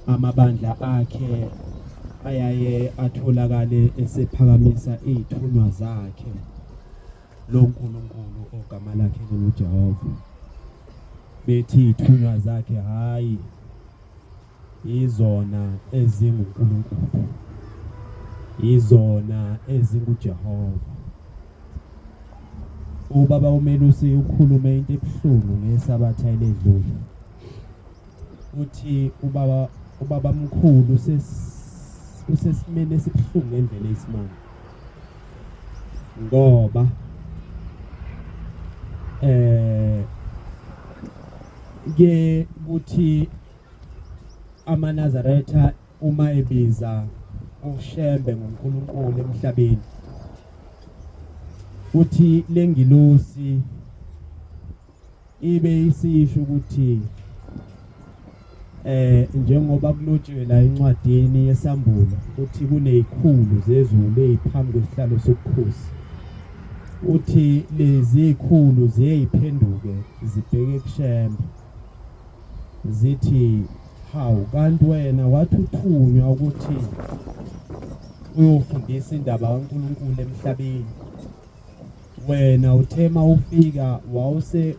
amabandla akhe ayaye atholakale esephakamisa izithunywa zakhe loNkulunkulu ogama lakhe nguJehova bethi izithunywa zakhe hayi izona ezinguNkulunkulu izona ezinguJehova. Ubaba uMelusi ukhulume into ebuhlungu ngesabatha eledlule. Uthi ubaba mkhulu usesimene esibuhlungu ngendlela eyisimanga. Ngoba ke kuthi amaNazaretha uma ebiza ushembe ngoNkulunkulu emhlabeni uthi lengilosi ibe isisho ukuthi njengoba kulotshiwe la encwadini yesambulo uthi kunezikhulu zezulu eziphambi kwesihlalo sobukhosi uthi lezi zikhulu ziyiphenduke zibheke kushembe zithi hawu kanti wena wathi uthunywa ukuthi uyofundisa indaba kaNkulunkulu emhlabeni wena uthema ufika wawuse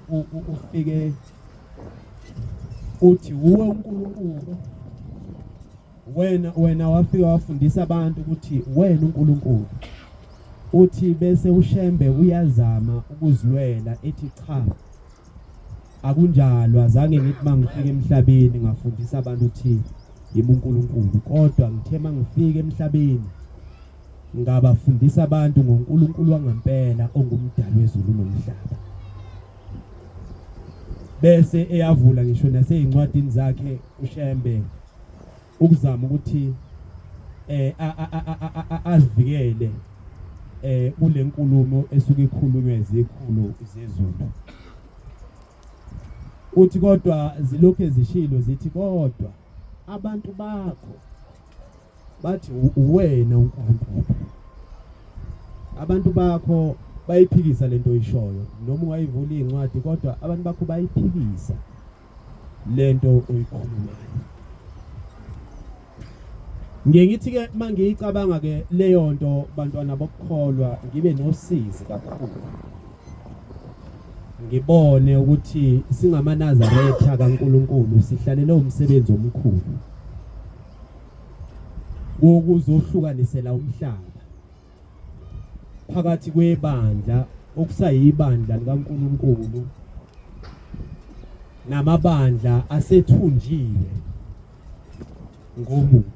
ufike uthi uwe uNkulunkulu wena wafika wafundisa abantu ukuthi wena uNkulunkulu uthi bese ushembe uyazama ukuzilwela ethi cha akunjalo azange ngithi mangifika emhlabeni ngafundisa abantu ukuthi yimi uNkulunkulu kodwa ngithe mangifika emhlabeni ngabafundisa abantu ngoNkulunkulu wangempela ongumdali wezulu nomhlaba. Bese eyavula ngisho nasezincwadini zakhe ushembe ukuzama ukuthi azivikele kule nkulumo esuke ikhulunywe izikhulu zezulu. Uthi kodwa zilokhu ezishilo zithi kodwa abantu bakho bathi uwena uNkulunkulu. Abantu bakho bayiphikisa lento oyishoyo noma ungayivula incwadi kodwa abantu bakho bayiphikisa lento oyikhulumayo. Ngiyithi ke mangiyicabanga ke leyo nto bantwana bokukholwa ngibe nosizi kakhulu. Ngibone ukuthi singamaNazaretha kaNkulunkulu sihlalele umsebenzi omkhulu wokuzohlukanisela umhlaba phakathi kwebandla okusayibandla likaNkulunkulu namabandla asethunjiwe ngomubi.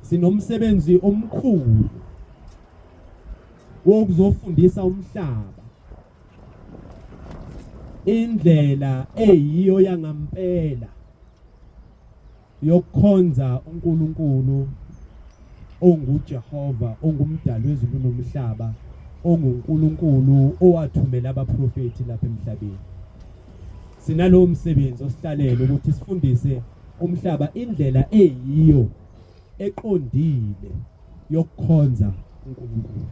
Sinomsebenzi omkhulu wokuzofundisa umhlaba indlela eyiyo yangampela yokukhonza uNkulunkulu onguJehova ongumdali wezulu nomhlaba onguNkulunkulu owathumela abaprofeti lapha emhlabeni. Sinalowo msebenzi osihlalele ukuthi sifundise umhlaba indlela eyiyo eqondile yokukhonza uNkulunkulu.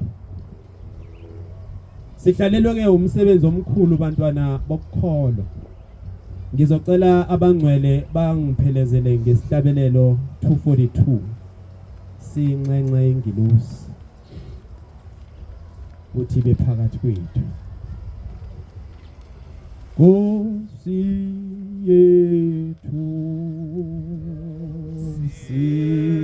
Sihlalelwe ke umsebenzi omkhulu bantwana bokukholwa. Ngizocela abangcwele bangiphelezele ngesihlabelelo 242 sincence ingilosi uthi bephakathi kwethu. Nkosi yethu simakati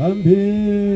Angela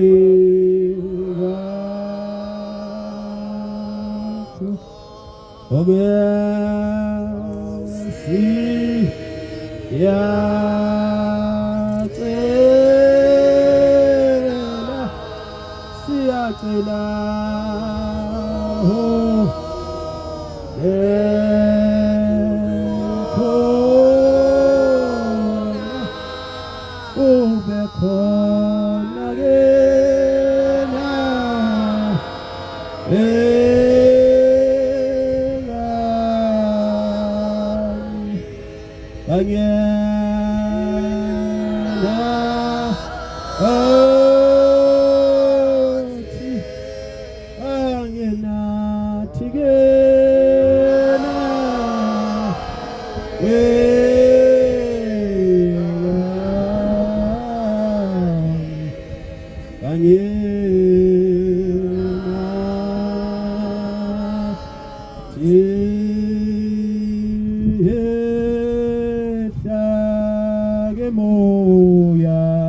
moya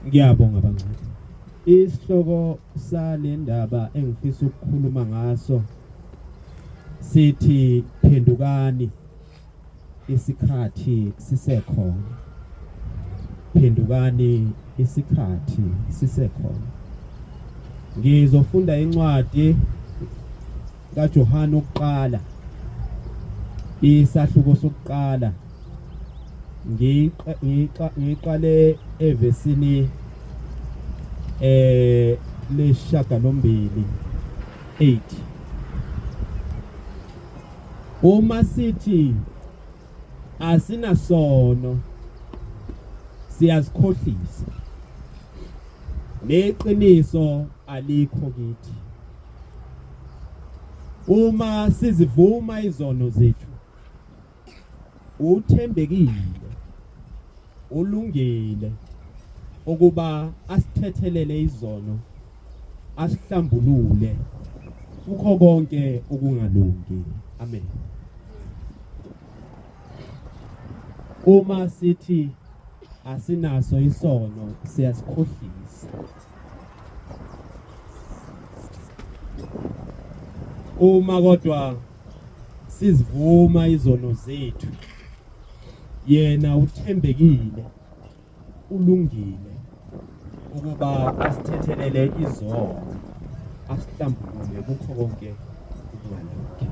Ngiyabonga bancane. Isihloko salendaba engifisa ukukhuluma ngaso sithi phendukani isikhathi sisekhona. Phendukani isikhathi sisekhona. Ngizofunda incwadi kaJohane ukuqala. Isahluko sokuqala. Ngiqale evesini lesishagalombili 8. Uma sithi asinasono siyazikhohlisa, neqiniso alikho kithi. Uma sizivuma izono zethu, uthembekile, ulungile ukuba asithethelele izono, asihlambulule kukho konke okungalungi. Amen. Uma sithi asinaso isono siyasikhohlisa. Uma kodwa sizivuma izono zethu, yena uthembekile, ulungile ukuba asithethelele izono, asihlambulule kukho konke okungalungi.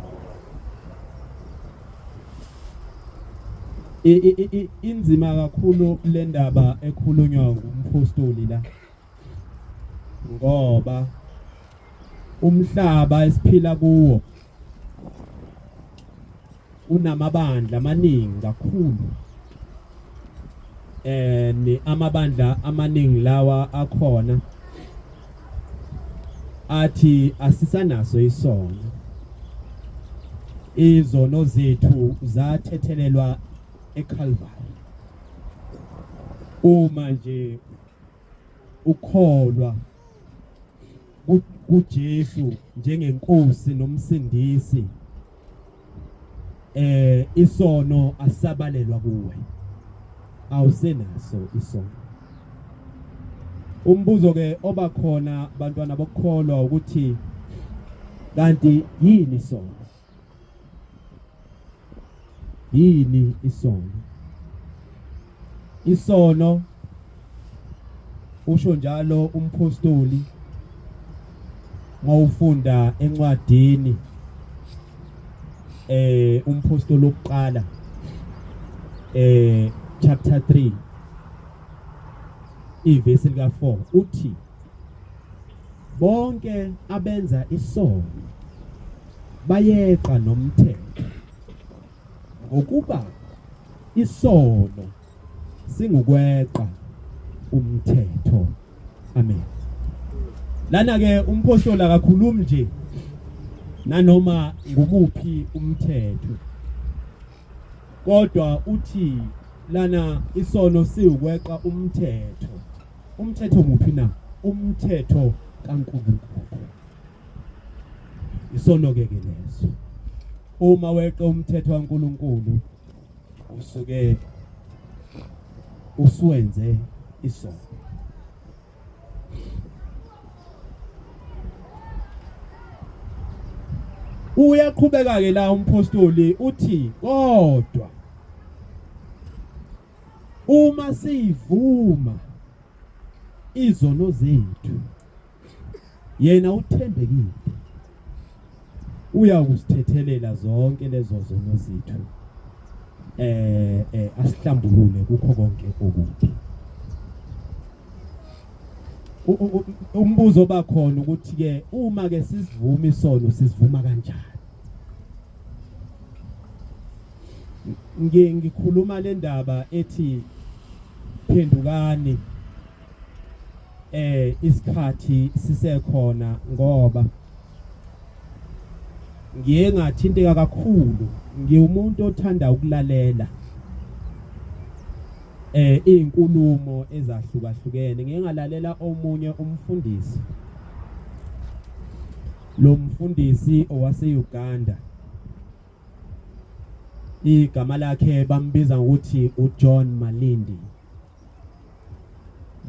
Inzima kakhulu le ndaba ekhulunywa ngumpostoli la, ngoba umhlaba esiphila kuwo unamabandla amaningi kakhulu. Amabandla amaningi lawa akhona athi asisanaso isono. Izono zethu zathethelelwa eCalvary. Uma nje ukholwa kuJesu njengenkosi nomsindisi, isono asabalelwa kuwe, awusenaso isono. Umbuzo ke obakhona bantwana bokholwa ukuthi kanti yini isono? Yini isono? Isono, usho njalo umpostoli ngawufunda encwadini umpostoli oqala chapter 3 ivesi lika 4 uthi bonke abenza isono bayeqa nomthetho, ngokuba isono singukweqa umthetho. Amen. Lana ke umpostoli akakhulumi nje nanoma ngumuphi umthetho, kodwa uthi lana isono siwukweqa umthetho. Umthetho muphi na? Umthetho kaNkulunkulu. Isono ke leso. Uma weqa umthetho kaNkulunkulu usuke uswenze isono. Uyaqhubeka ke la umpostoli uthi kodwa uma sivuma izono zethu, yena uthembekile uyakusithethelela zonke lezo zono zethu, asihlambulule kukho konke okubi. Umbuzo bakhona ukuthi ke uma ke sisivuma isono sisivuma kanjani? Ngikhuluma le ndaba ethi phendukani isikhathi sisekhona, ngoba ngiye ngathinteka kakhulu. Ngiwumuntu othanda ukulalela izinkulumo ezahlukahlukene. Ngeke ngalalela omunye umfundisi, lo mfundisi owase Uganda igama lakhe bambiza ukuthi uJohn Malindi.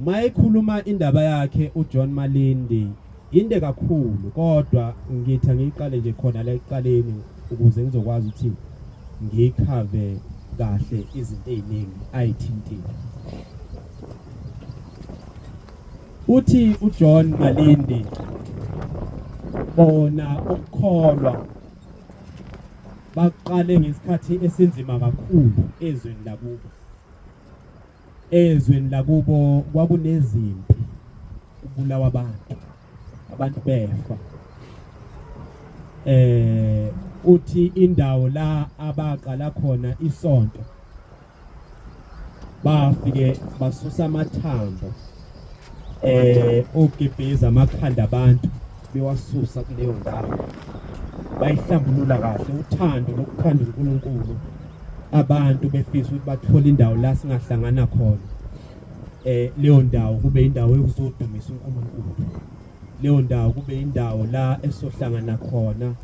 Mayikhuluma indaba yakhe uJohn Malindi inde kakhulu, kodwa ngithi ngiqale nje khona la ekuqaleni ukuze ngizokwazi ukuthi ngikhave kahle izinto eziningi ayithintile. Uthi uJohn Malindi bona ukukholwa baqale ngesikhathi esinzima kakhulu ezweni lakubo. Ezweni lakubo kwakunezimpi, kubulawa abantu befa. Uthi indawo la abaqala khona isonto bafike basusa amathambo ogebheza amakhanda abantu bewasusa kuleyo ndawo, bayihlambulula kahle uthando lokuthanda uNkulunkulu. Abantu befisa ukuthi bathole indawo la singahlangana khona, leyo ndawo kube indawo yokuzodumisa uNkulunkulu, leyo ndawo kube indawo la esohlangana khona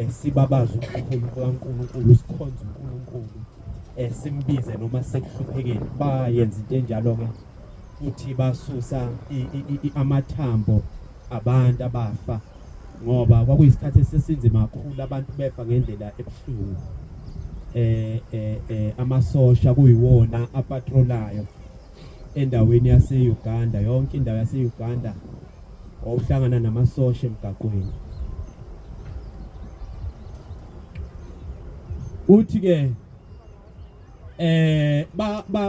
sibabaza ubukhulu bukaNkulunkulu, sikhonza uNkulunkulu, simbize noma sekuhluphekile. Bayenza into enjalo ke, uthi basusa amathambo abantu abafa, ngoba kwakuyisikhathi esesinzima kakhulu, abantu befa ngendlela ebuhlungu. Amasosha kuyiwona apatrolayo endaweni yase-Uganda, yonke indawo yase-Uganda wawuhlangana namasosha emgaqweni. Uthi ke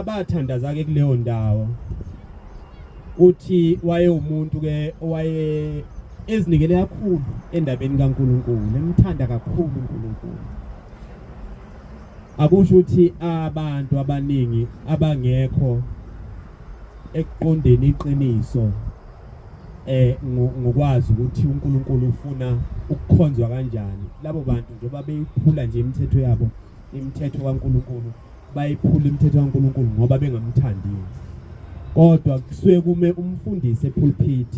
bathandaza ke kuleyo ndawo. Uthi waye umuntu ke owaye ezinikele kakhulu endabeni kaNkulunkulu, emthanda kakhulu uNkulunkulu. Akusho ukuthi abantu abaningi abangekho ekuqondeni iqiniso ngokwazi ukuthi uNkulunkulu ufuna ukukhonzwa kanjani. Labo bantu njengoba beyiphula nje imithetho yabo, imithetho kaNkulunkulu, bayiphula imithetho kaNkulunkulu ngoba bengamthandi. Kodwa kusuke kume umfundisi epulpit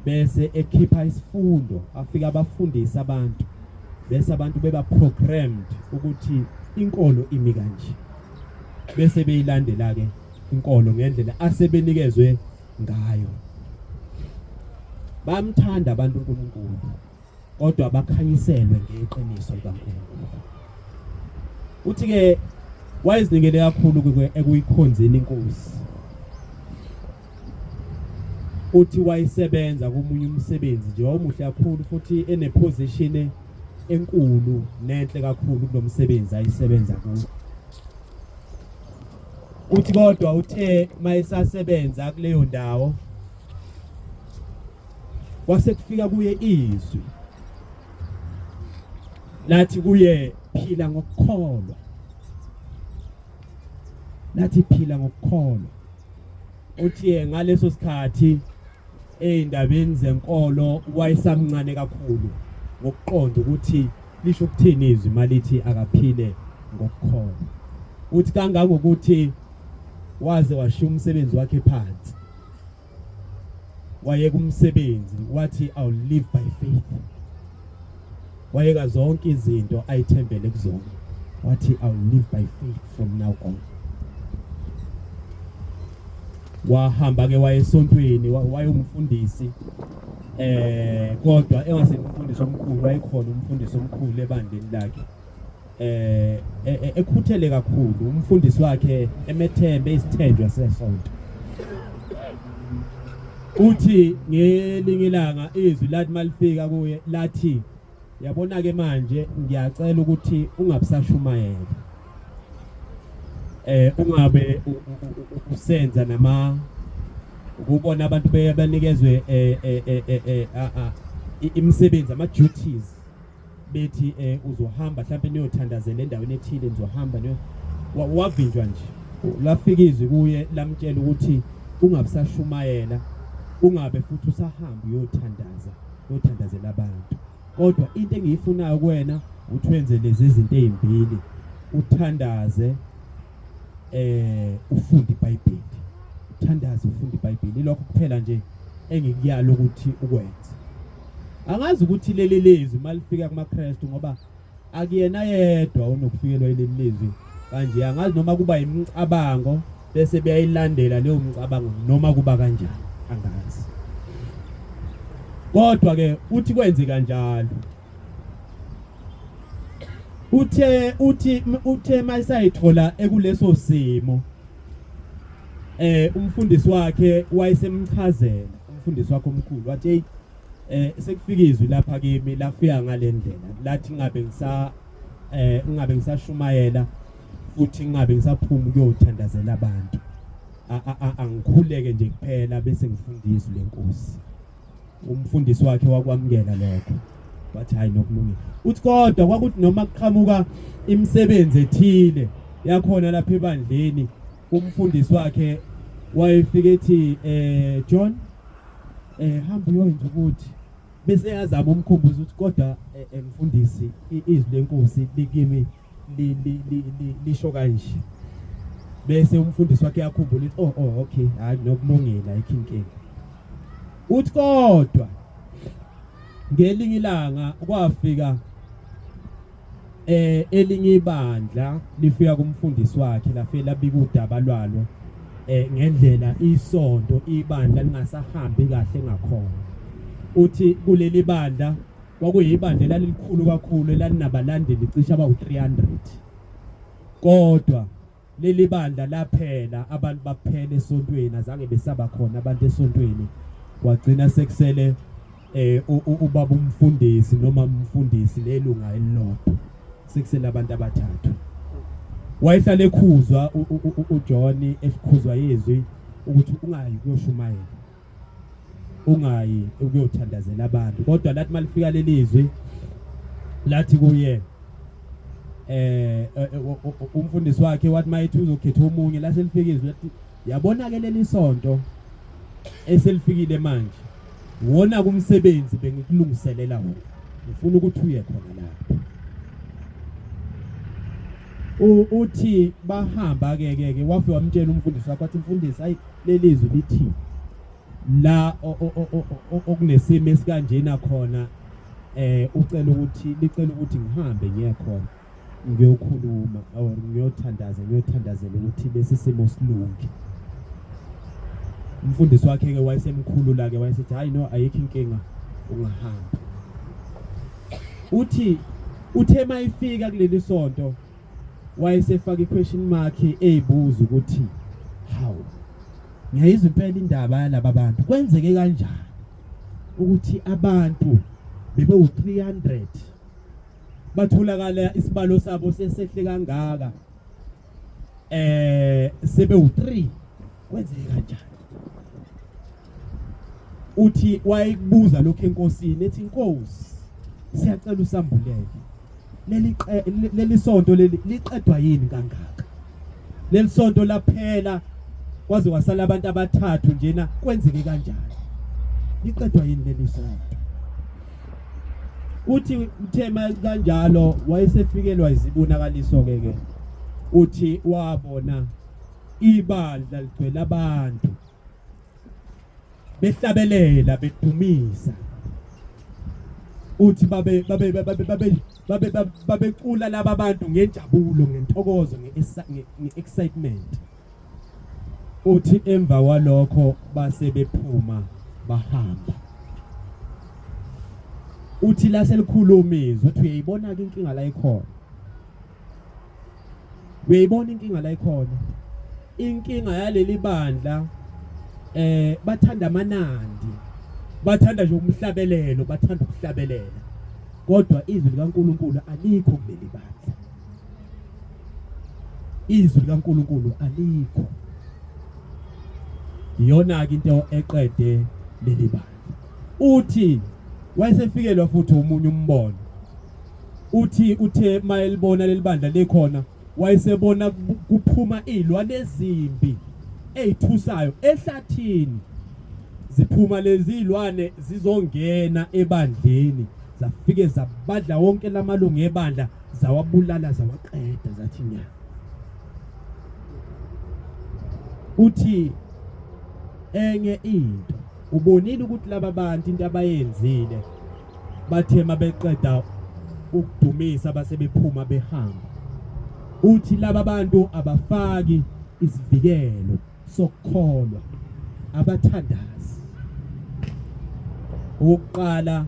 bese ekhipha isifundo, afika abafundisa abantu, bese abantu beba programmed ukuthi inkolo imi kanje, bese beyilandela ke inkolo ngendlela asebenikezwe ngayo. Bamthanda abantu uNkulunkulu, kodwa bakhanyiselwe ngeqiniso likaNkulunkulu. Uthi ke wayezinikele kakhulu ekuyikhonzeni inkosi. Uthi wayisebenza komunye umsebenzi nje omuhle kakhulu, futhi eneposition enkulu nenhle kakhulu kulomsebenzi ayisebenza kuwo. Uthi kodwa uthe mayisasebenza kuleyo ndawo kwase kufika kuye izwi lathi kuye phila ngokukholwa, lathi phila ngokukholwa. Uthi ngaleso sikhathi endabeni zenkolo wayesamncane kakhulu ngokuqonda ukuthi lisho ukuthini izwi malithi akaphile ngokukholwa. Uthi kangangokuthi waze washiya umsebenzi wakhe phansi, wayeka umsebenzi, wathi I'll live by faith. Wayeka zonke izinto ayithembele kuzona, wathi I'll live by faith from now on. Wahamba ke wayesontweni, wayumfundisi, kodwa engasemfundisi omkhulu, wayekhona umfundisi omkhulu ebandleni lakhe, ekhuthele kakhulu umfundisi wakhe, emethembe isithenjwa sesonto. Uthi ngelinye ilanga izwi lathi malifika kuye lathi, yabona ke manje ngiyacela ukuthi ungabusashumayela, ungabe usenza nama ukubona abantu bebanikezwe imisebenzi, ama duties, bethi uzohamba mhlawumbe niyothandazela endaweni ethile, nizohamba wavinjwa nje. Lafika izwi kuye lamtshela ukuthi ungabusashumayela, ungabe futhi usahamba uyothandazela abantu, kodwa into engiyifunayo kuwena uthenze lezi zinto ezimbili, uthandaze ufunda iBhayibheli, uthandaze ufunda iBhayibheli. Ilokho kuphela nje engikuyala ukuthi ukwenze. Angazi ukuthi leli lizwi malifika kumaKristu, ngoba akuyena yedwa onokufikelwa yileli lizwi kanje angazi noma kuba imicabango bese beyayilandela leyo micabango noma kuba kanjani angazi kodwa ke uthi kwenze kanjalo uthe mayisayithola ekuleso simo umfundisi wakhe wayesemchazela umfundisi wakhe omkhulu wathi sekufika izwi lapha kimi lafika ngalendlela lathi ngabe ngisashumayela futhi ngabe ngisaphuma ukuyothandazela abantu angikhuleke nje kuphela bese ngifundisa lenkosi umfundisi wakhe wakwamukela lokho wathi hayi nokulungile uthi kodwa kwakuthi noma kuqhamuka imisebenzi ethile yakhona lapha ebandleni umfundisi wakhe wayefika ethi John hamba uyoyenza ukuthi bese yazama umkhumbuzo ukuthi kodwa mfundisi izwi lenkosi likimi lisho kanje bese umfundisi wakhe yakhumbula ukuthi okay hayi nokulungela ikinkinga uthi kodwa ngelinye ilanga kwafika elinye ibandla lifika kumfundisi wakhe lafela labika udaba lwalo ngendlela isonto ibandla lingasahambi kahle ngakhona uthi kuleli bandla kwakuyibandla lalikhulu kakhulu elalinabalandeli cishe abawu300 kodwa leli bandla laphela abantu baphela esontweni azange besaba khona abantu esontweni kwagcina sekusele ubaba umfundisi noma umfundisi nelunga elilodwa sekusele abantu abathathu wayehlala ekhuzwa uJohn ekhuzwa yezwi ukuthi ungayi kuyoshumayela ungayi ukuyothandazela abantu kodwa lathi malifika lelizwi lathi kuye umfundisi wakhe wathi mayithi uzokhetha omunye la selifika izwi lathi yabona ke leli sonto eselifikile manje wona kumsebenzi bengikulungiselela wona ngifuna ukuthi uye khona lapho uthi bahamba ke wafika wamtshela umfundisi wakhe wathi mfundisi hayi lelizwi lithi la okunesimo esikanjena khona licela ukuthi ngihambe ngiye khona ngiyokhuluma or ngiyothandazela ukuthi lesi simo silunge umfundisi wakhe ke wayesemkhulula ke wayesethi hayi no ayikho inkinga ungahamba uthe mayifika kuleli sonto wayesefaka iquestion mark ezibuza ukuthi how ngiyayizwa impela indaba yalabo abantu kwenzeke kanjani ukuthi abantu bebe u300 batholakala isibalo sabo sesehle kangaka sebe u3 kwenzeke kanjani uthi wayekubuza lokho enkosini ethi inkosi siyacela usambulele leli sonto liqedwa yini kangaka leli sonto laphela kwaze wasala abantu abathathu njena kwenzeke kanjani liqedwa yini leli sonto uthi uthema kanjalo wayesefikelwa izibonakaliso ke uthi wabona ibandla ligcwele abantu behlabelela bedumisa uthi babecula laba abantu ngenjabulo ngentokozo ngeexcitement uthi emva kwalokho base bephuma bahamba uthi la selikhulumizwe uthi uyayibona ke inkinga la ikhona uyayibona inkinga la ikhona inkinga yaleli bandla bathanda amanandi bathanda nje umhlabelelo bathanda ukuhlabelela kodwa izwi likaNkuluNkulu alikho kuleli bandla izwi likaNkuluNkulu alikho iyona ke into eqede leli bandla uthi wayesefikelwa futhi umunye umbono uthi uthe mayelibona leli bandla lekhona wayesebona kuphuma izilwane ezimbi ezithusayo ehlathini ziphuma lezi izilwane zizongena ebandleni zafike zabadla wonke lamalungu ebandla zawabulala zawaqeda zathi nya uthi enye into ubonile ukuthi laba bantu into abayenzile bathema beqeda ukudumisa basebephuma behamba. Uthi laba bantu abafaki isivikelo sokukholwa, abathandazi. Ukuqala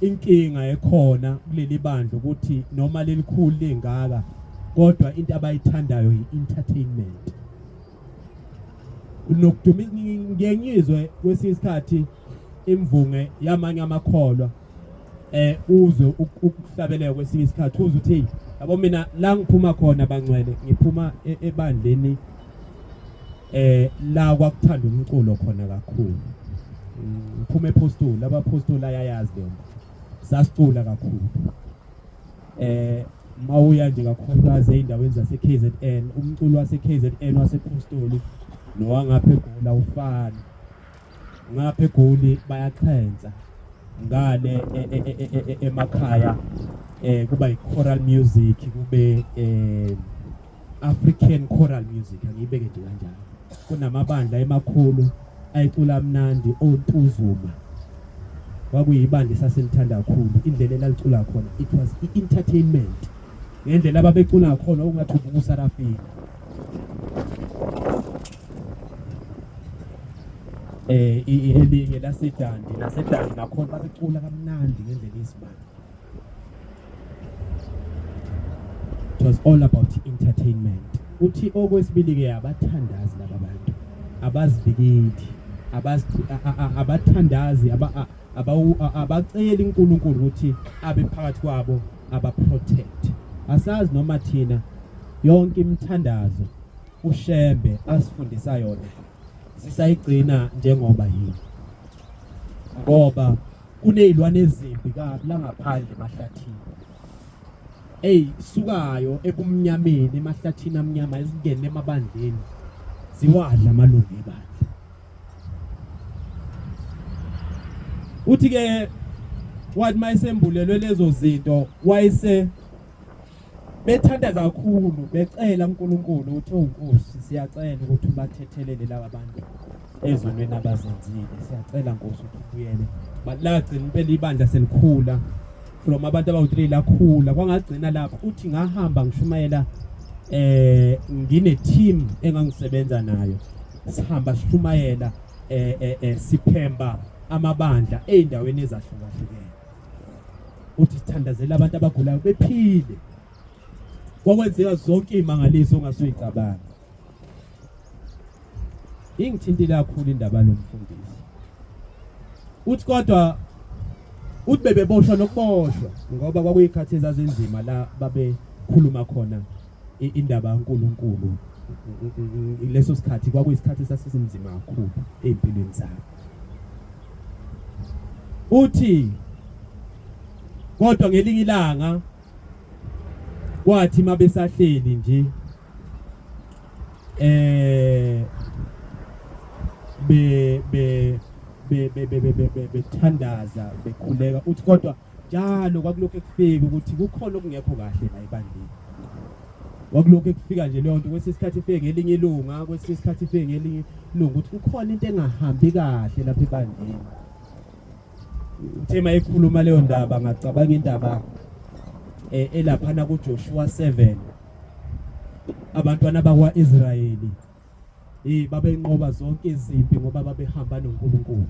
inkinga ekhona kuleli bandla ukuthi noma lelikhulu lengaka kodwa into abayithandayo i-entertainment. Nokudumisa ngiyengizwe kwesinye isikhathi imvunge yamanye amakholwa uzwe ukuhlabeleka kwesinye isikhathi uzwe uthi yabo mina la ngiphuma khona bangcwele ngiphuma ebandleni la kwakuthanda umculo khona kakhulu. Ngiphuma ePostoli, abaPostoli ayayazi lento. Sasicula kakhulu. Mawuya nje kakhulukazi eindaweni zase-KZN, umculo wase-KZN wasePostoli nowangapha eGoli awufani. Ngapha eGoli bayaqhenza ngale emakhaya kuba i-choral music, kube African choral music, angiyibeke nje kanjalo. Kunamabandla emakhulu ayicula mnandi ontuzuma. Kwakuyibandla sasilithanda kakhulu indlela elalicula khona. It was i-entertainment. Ngendlela ababecula khona okungathi ubukusarafika. Elinye lasedandi nakhona babecula kamnandi ngendlela yesimanje. It was all about entertainment. Uthi okwesibili ke abathandazi laba bantu abazivikeli, abathandazi abacela uNkulunkulu ukuthi abe phakathi kwabo, abaprotect. Asazi noma thina yonke imithandazo uShembe asifundisa yona sisayigcina njengoba yini, ngoba kunezilwane ezimbi kabi la ngaphandle emahlathini sukayo ebumnyameni emahlathini amnyama ezingene emabandleni ziwadla amalungu ebandla. Uthi ke wathi mayisembulelwe lezo zinto wayese bethandaza kakhulu becela uNkulunkulu uthi uNkosi siyacela ukuthi ubathethelele laba bantu ezonweni abazenzile, siyacela Nkosi ukuthi ubuyele. Balagcina impela ibandla selikhula from abantu abawu3 lakhula kwangagcina lapho. Uthi ngahamba ngishumayela ngine team engangisebenza nayo, sihamba sishumayela siphemba amabandla eindaweni ezahlukahlukene. Uthi sithandazela abantu abagulayo bephile. Kwakwenzeka zonke imangaliso ongasuyicabanga. Ingithintile kakhulu indaba lomfundisi. Uthi kodwa uthi bebeboshwa nokuboshwa ngoba kwakuyikhathi ezazenzima la babekhuluma khona indaba kaNkulunkulu. Leso sikhathi kwakuyisikhathi sasinzima kakhulu empilweni zabo. Uthi kodwa ngelinye ilanga kwathi mabesahleli nje bethandaza bekhuleka. Uthi kodwa njalo kwakulokho ekufika ukuthi kukhona okungekho kahle la ebandleni. Kwakulokho ekufika nje leyo nto kwesikhathi ifike ngelinye ilunga, kwesikhathi ifike ngelinye ilunga ukuthi kukhona into engahambi kahle lapha ebandleni. Uthema ekhuluma leyo ndaba ngacabanga indaba elaphana kuJoshua 7 abantwana bakwaIsrayeli babenqoba zonke izimpi ngoba babehamba noNkulunkulu.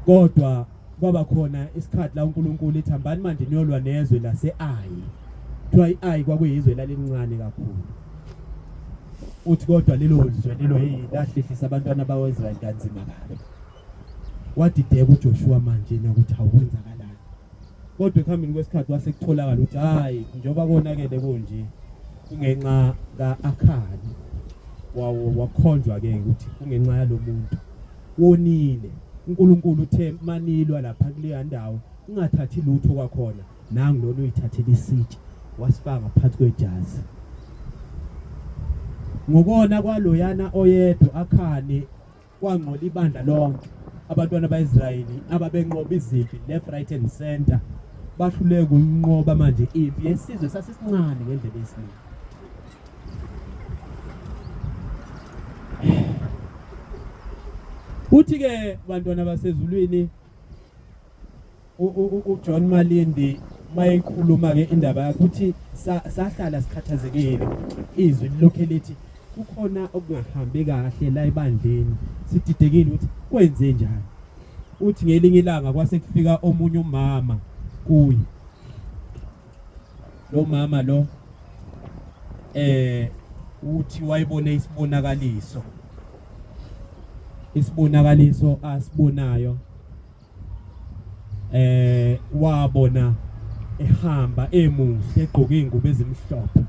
Kodwa kwaba khona isikhathi la uNkulunkulu ethi hambani manje niyolwa nezwe lase-Ai. Kuthiwa i-Ai kwakuyizwe lalincane kakhulu. Uthi kodwa lelo zwe lelo lahlehlisa abantwana bakwaIsrayeli kanzima kabi. Wadideka uJoshua manje ukuthi awukwenzakalani. Kodwa ekuhambeni kwesikhathi wasekutholakala ukuthi hayi njengoba konakele konje kungenxa kaAkhani wakhonjwa ke ukuthi kungenxa yalomuntu wonile. uNkulunkulu uthe manilwa lapha kuleya ndawo ungathathi lutho kwakhona, nangu lona uyithathela isitsha wasifaka ngaphansi kwejazi. Ngokona kwaloyana oyedwa Akhani kwangcola ibandla lonke. Abantwana baIsrayeli ababenqoba izimpi left right and center bahluleke ukunqoba manje impi yesizwe sasisincane ngendlela esiningi. Uthi ke bantwana basezulwini uJohn Malindi mayekhuluma ke indaba yakhe uthi sahlala sikhathazekile izwi lokho lithi kukhona okungahambi kahle la ebandleni sididekile ukuthi kwenze njani uthi ngelinye ilanga kwase kufika omunye umama kuye lo mama lo uthi wayibone isibonakaliso asibonayo wabona ehamba emuhle egqoke ingubo ezimhlophe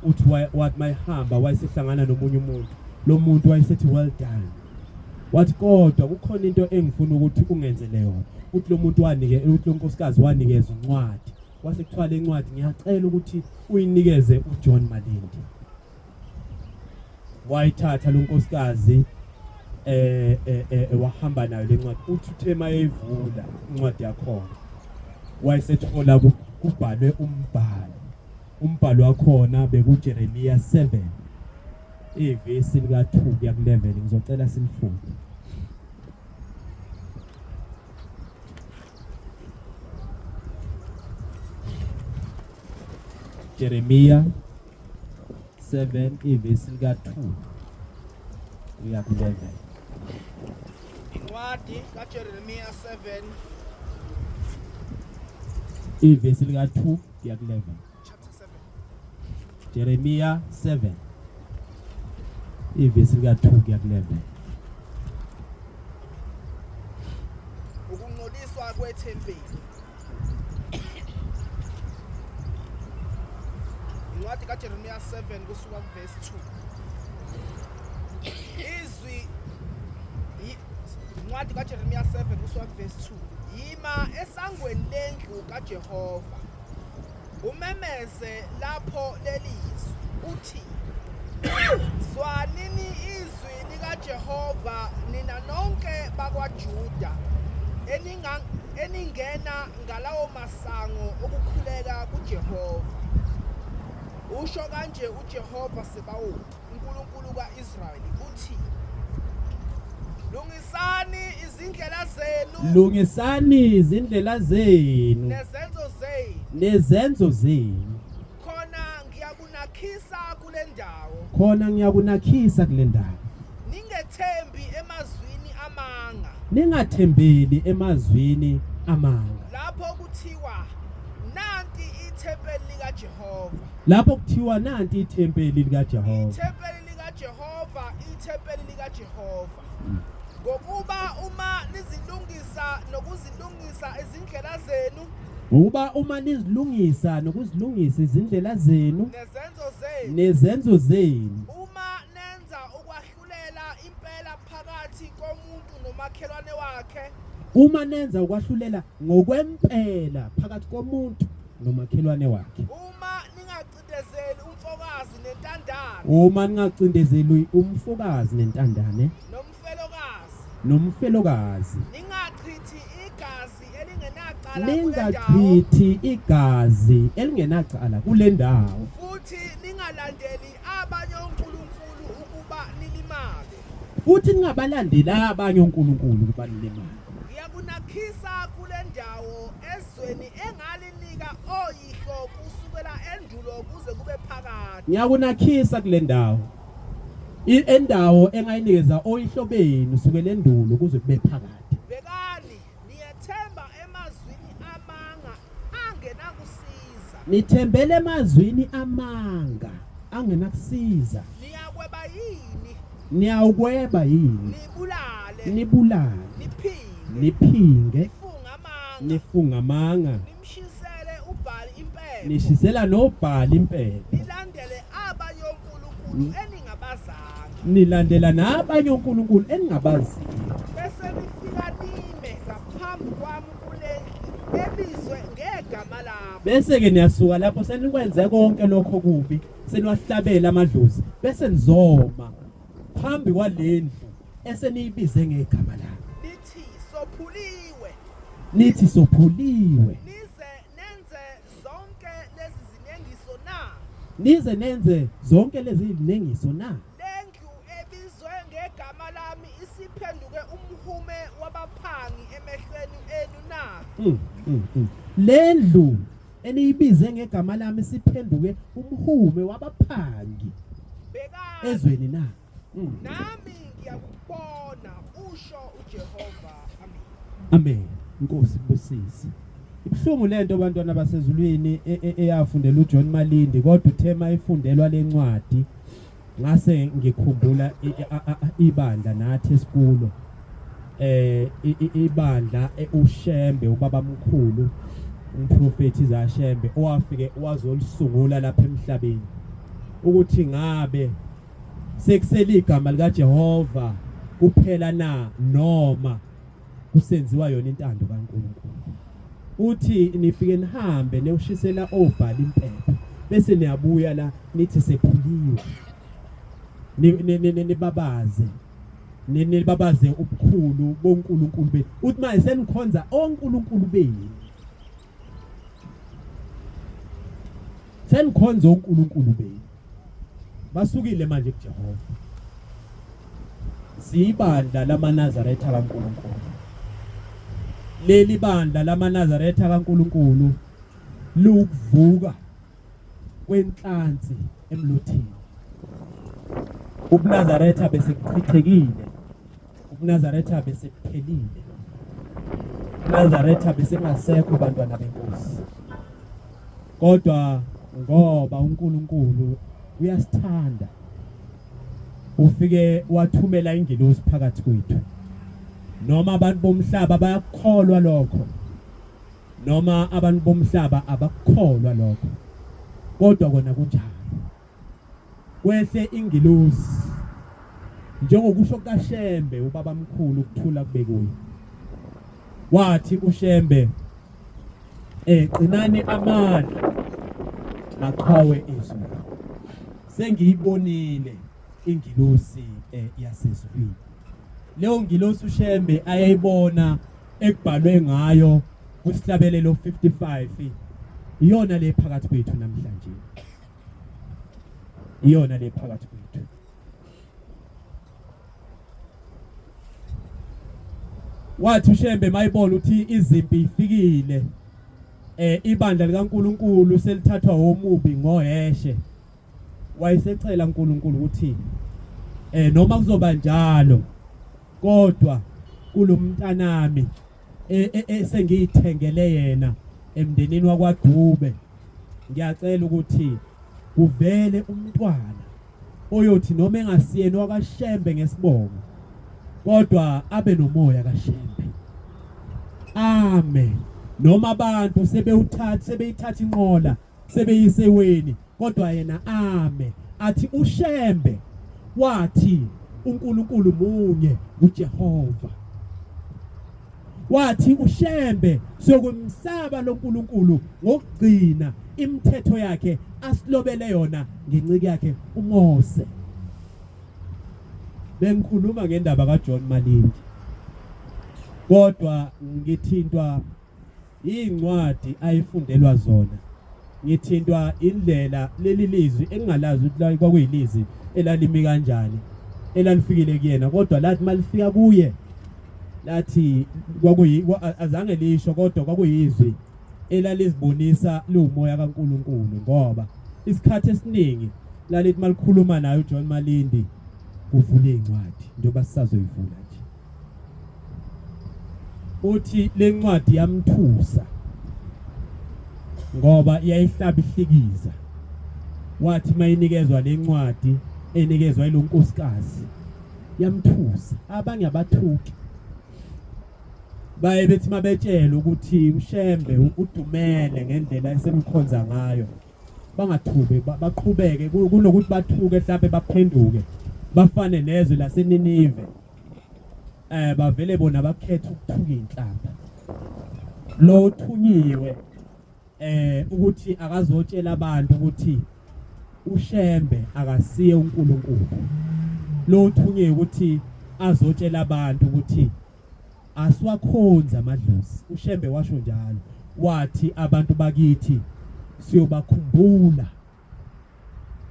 uthi wathi mayihamba wayesehlangana nomunye umuntu lo muntu wayesethi well done wathi kodwa kukhona into engifuna ukuthi ungenzele yona uthi lo muntu uthi lo nkosikazi wanikeza incwadi wase kuthiwa le ncwadi ngiyacela ukuthi uyinikeze uJohn Malindi wayithatha lo nkosikazi wahamba nayo le ncwadi uthi uthe mayevula incwadi yakho wayesethola kubhalwe umbhalo wakhona bekuJeremiya 7 ivesi lika 2 kuya ku 11 ngizocela silifunde Jeremiya 7 ivesi lika 2 kuya ku 11 Incwadi kaJeremiya 7 ivesi lika 2 kuya ku 11 chapter 7 Jeremiya 7 ivesi lika 2 kuya ku 11 ukungcoliswa kwethempeli. Incwadi kaJeremiya 7 kusuka kuverse 2. Incwadi kaJeremiya 7 kusuka kuverse 2. Yima esangweni lendlu kaJehova. Umemeze lapho lelizwi uthi Zwanini izwi likaJehova nina nonke bakwaJuda eningena ngalawo masango okukhuleka kuJehova. Usho kanje uJehova Sebawothi, uNkulunkulu kaIsrayeli uthi Lungisani izindlela zenu nezenzo zenu khona ngiyakunakhisa kule ndawo ningathembeli emazwini amanga lapho kuthiwa nanti ithempeli likaJehova ngokuba uma nizilungisa nokuzilungisa izindlela zenu nezenzo zenu uma nenza ukwahlulela impela phakathi komuntu nomakhelwane wakhe ngokwempela phakathi komuntu nomakhelwane wakhe uma ningacindezeli umfokazi nentandane nomfelokazi ningachithi igazi elingenacala kule ndawo futhi ningalandeli abanye onkulunkulu abanye onkulunkulu ukuba nilimale. Ngiyakunakhisa kule ndawo ezweni engalinika oyihlo kusukela endulo kuze kube phakade. Ngiyakunakhisa kule ndawo endawo engayinikeza oyihlobeni kusukela endulo kuze kube phakade. Bekani niyethemba emazwini amanga angenakusiza. Nithembele emazwini amanga angenakusiza. Niyakweba yini? Nibulale. Niphinge. Nifunga amanga. Nishisela nobhali impela. Nilandela nabanye onkulunkulu eningabaziyo. Bese nifika nime ngaphambi kwami kule ebizwe ngegama lami. Bese ke niyasuka lapho senikwenze konke lokho kubi, seniwahlabela amadlozi, bese nizoma phambi kwalendlu eseniyibize ngegama lami. Nithi sophuliwe. Nize nenze zonke lezi zinengiso na. Lendlu ebizwe ngegama lami isiphenduke umhume wabaphangi emehlweni enu na. lendlu eniyibize ngegama lami siphenduke umhume wabaphangi Bekani ezweni na. nami ngiyakubona usho uJehova. Amen. Amen. Inkosi ibusise. Ibhlungu lento abantwana basezulwini eyafundela uJohn Malindi, kodwa uthema ifundelwa lencwadi ngase ngikhumbula ibandla nathi esikulo. Ibandla uShembe ubaba mkhulu umprofeti zaShembe owafike wazolisungula lapha emhlabeni ukuthi ngabe sekuseli igama lika Jehova kuphela na noma kusenziwa yona intando kaNkulunkulu. Uthi nifike nihambe newushisela obhala impepha bese niyabuya la nithi sephuliwe nibabaze nibabaze ubukhulu boNkulunkulu bethu. Uthi manje senikhonza oNkulunkulu benu, senikhonza oNkulunkulu benu. Basukile manje kuJehova. Sibandla lamaNazaretha kaNkulunkulu. Leli bandla lamaNazaretha kaNkulunkulu lukuvuka kwenhlanzi emlothini. UbuNazaretha bese kuchithekile, ubuNazaretha bese kuphelile, uNazaretha bese kungasekho bantwana benkosi. Kodwa ngoba uNkulunkulu uyasithanda, ufike wathumela ingelosi phakathi kwethu. Noma abantu bomhlaba bayakholwa lokho, noma abantu bomhlaba abakholwa lokho, kodwa kona kunjalo. Kwehle ingelosi njengokusho kaShembe ubaba mkhulu ukuthula kube kuye. Wathi uShembe qinani amandla maqhawe izulu. Sengiyibonile ingelosi yasezulwini. Leyo ngilosi uShembe ayayibona ekubhalwe ngayo kusihlabelelo 55 iyona le phakathi kwethu namhlanje. Iyona le phakathi kwethu. Wathi uShembe mayibona uthi izimpi ifikile, ibandla likaNkulunkulu selithathwa womubi ngoHeshe, wayesecela uNkulunkulu ukuthi noma kuzoba njalo kodwa kulomntanami esengiyithengele yena emndenini wakwaDube, ngiyacela ukuthi kuvele umntwana oyothi noma engasiyeni wakaShembe ngesibongo kodwa abe nomoya kaShembe. Amen. Noma abantu sebeyithatha inqola sebeyiseweni kodwa yena ame athi uShembe wathi uNkulunkulu munye uJehova. Wathi uShembe sokumsaba loNkulunkulu ngokugcina imithetho yakhe asilobele yona ngenciki yakhe uMose. Bengikhuluma ngendaba kaJohn Malindi, kodwa ngithintwa incwadi ayifundelwa zona, ngithintwa indlela leli lizwi engingalazi ukuthi kwakuyilizwi elalimi kanjani elalifikile kuyena, kodwa lathi malifika kuye lathi azange lisho kodwa kwakuyizwi elalizibonisa lumoya kaNkulunkulu, ngoba isikhathi esiningi lalithi malikhuluma naye uJohn Malindi kuvule incwadi njengoba sisazoyivula nje. Uthi le ncwadi yamthusa ngoba iyayihlaba ihlikiza. Wathi mayinikezwa le ncwadi enikezwa yilonkosikazi yamthusa. Abanye abathuki baye bethi mabetshela ukuthi uShembe udumele ngendlela esemkhonza ngayo, bangathube baqhubeke kunokuthi bathuke mhlawumbe baphenduke bafane nezwe laseNinive. Bavele bona bakhetha ukuthuka inhlamba. Lo uthunyiwe ukuthi akazotshela abantu ukuthi uShembe akasiye uNkulunkulu. Lo uthunyiwe ukuthi azotshela abantu ukuthi asiwakhonza amadlozi. uShembe washo njalo, wathi abantu bakithi siyobakhumbula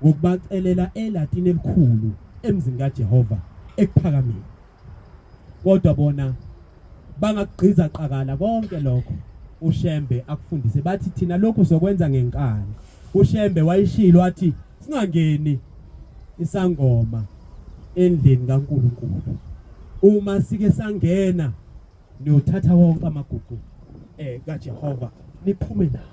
ngokubacelela eLatini elikhulu emzini kaJehova ekuphakameni. Kodwa bona bangagqiza qakala konke lokho uShembe akufundise bathi thina lokhu sokwenza ngenkani. uShembe wayishilo wathi singangeni isangoma endlini kaNkulunkulu. Uma sike sangena niyothatha wonke amagugu kaJehova niphume nawo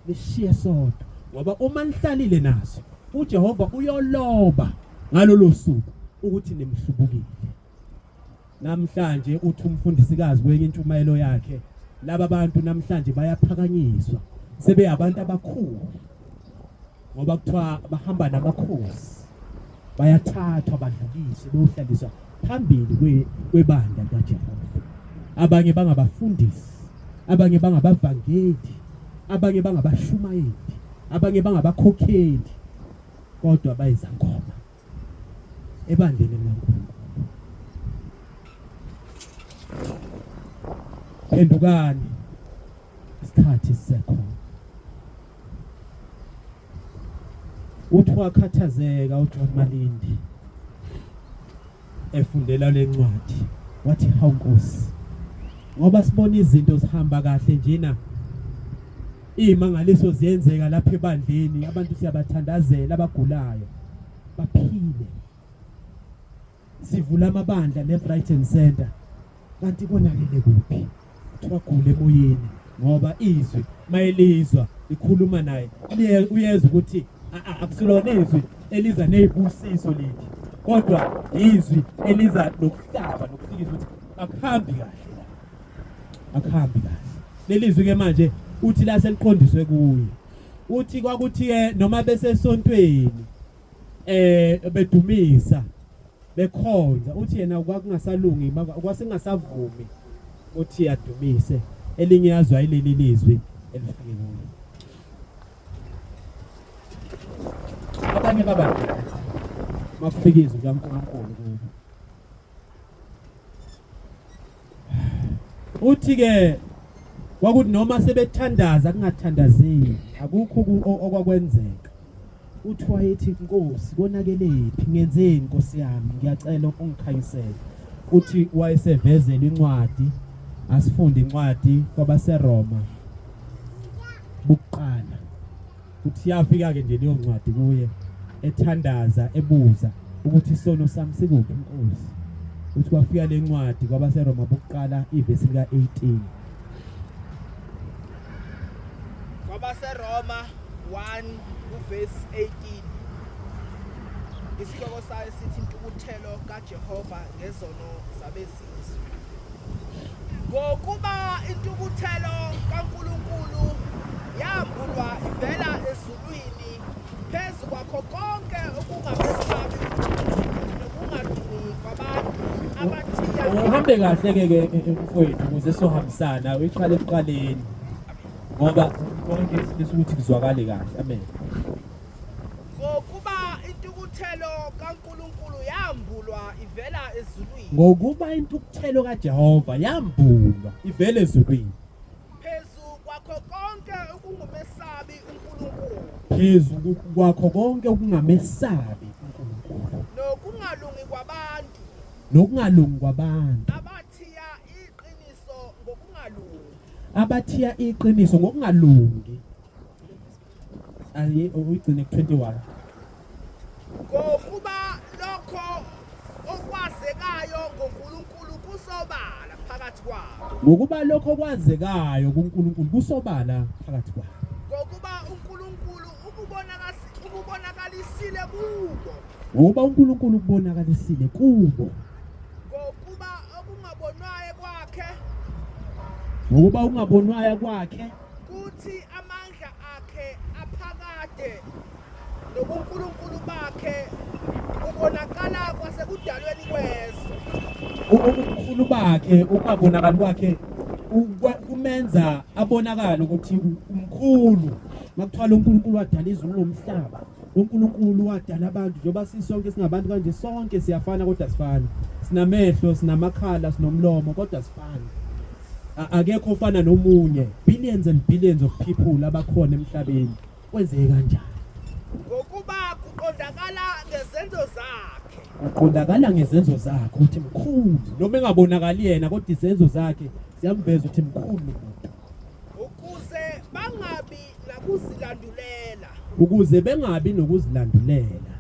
nishiye sodwa, ngoba uma nihlalile naso uJehova uyoloba ngalolo suku ukuthi nimhlubukile. Namhlanje uthi umfundisikazi kwenye intshumayelo yakhe, laba bantu namhlanje bayaphakanyiswa sebe abantu abakhulu, ngoba kuthiwa bahamba namakhosi, bayathathwa badluliswe beyohlaliswa phambili kwebandla kaJehova. Abanye bangabafundisi, abanye bangabavangeli, abanye bangabashumayeli, abanye bangabakhokheli, kodwa bayizangoma ebandleni likaNkulunkulu. Phendukani, isikhathi sisekhona. Uthi wakhathazeka uJohn Malindi efundela le ncwadi, wathi hawu Nkosi, ngoba sibona izinto zihamba kahle njena, imangaliso ziyenzeka lapha ebandleni, abantu siyabathandazela abagulayo baphile, sivula amabandla le-Brighton Center, kanti konakele kuphi? Twagule emoyeni, ngoba izwi mayelizwa ikhuluma naye uyeza ukuthi akusilona izwi eliza nezibusiso lithi, kodwa izwi eliza nokuhlaba nokuhlikihla ukuthi akuhambi kahle la, akuhambi kahle. Lelizwi ke manje uthi la seliqondiswe kuye, uthi kwakuthi ke noma besesontweni bedumisa bekhonza, uthi yena kwakungasalungi kwasengasavumi uthi adumise, elinye yazwa ileli lizwi elifike kuye. Abanye baba makufikizwe kaNkulunkulu kubo. Uthi ke kwakuthi noma sebethandaza kungathandazeki, akukho okwakwenzeka. Uthi wayethi Nkosi konakelephi, ngenzeni Nkosi yami, ngiyacela ungikhanyisele. Uthi wayesevezela incwadi, asifunde incwadi kwabaseRoma buqala. Uthi yafika ke nje leyo ncwadi kuye ethandaza ebuza ukuthi isono sami sikuphi Nkosi. Uthi kwafika le ncwadi kwabaseRoma buqala ivesi lika 18. kwabaseRoma 1 uvesi 18, isihloko sayo sithi intukuthelo kaJehova ngezono zabesizwe. Ngokuba intukuthelo kaNkulunkulu yambulwa ivela ezulwini phezu kwakho konke okungamesabi nokungadumi kwabantu abathiya. Uhambe kahle ke mfowethu ukuze sohambisana uyiqale ekuqaleni, ngoba konke lesikuthi kuzwakale kahle. Amen. Ngokuba intukuthelo kaNkulunkulu yambulwa ivela ezulwini. Ngokuba intukuthelo kaJehova yambulwa ivela ezulwini Phezu kwakho konke okungumesabi uNkulunkulu. phezu kwakho konke okungamesabi uNkulunkulu Nokungalungi kwabantu. Nokungalungi kwabantu Abathiya iqiniso ngokungalungi. abathiya iqiniso ngokungalungi. Ayi uyigcine ku21. Ngokuba lokho okwazekayo ngoNkulunkulu kusobala phakathi kwabo. Ngokuba lokho kwazekayo kuNkulunkulu kusobala phakathi kwabo. Ngokuba uNkulunkulu ukubonakalisile kubo. Ngoba uNkulunkulu kubonakalisile kubo. Ngokuba okungabonwayo kwakhe. Ngokuba ungabonwayo kwakhe Kuthi amandla akhe aphakade nobuNkulunkulu bakhe ubonakala kwasekudalweni kwezwe. ubukhulu bakhe ukungabonakali kwakhe kumenza abonakala ukuthi umkhulu. Makuthiwa lo uNkulunkulu wadala izulu nomhlaba, lo uNkulunkulu wadala abantu, njengoba sisonke singabantu kanje sonke siyafana kodwa sifana, sinamehlo, sinamakhala, sinomlomo kodwa sifana. Akekho ofana nomunye. Billions and billions of people abakhona emhlabeni. Kwenzeke kanjani? Ngokuba kuqondakala ngezenzo zakhe. Uqondakala ngezenzo zakhe uthi mkhulu, noma engabonakali yena kodwa izenzo zakhe ziyamveza ukuthi mkhulu umuntu. ukuzilandulela ukuze bengabi nokuzilandulela.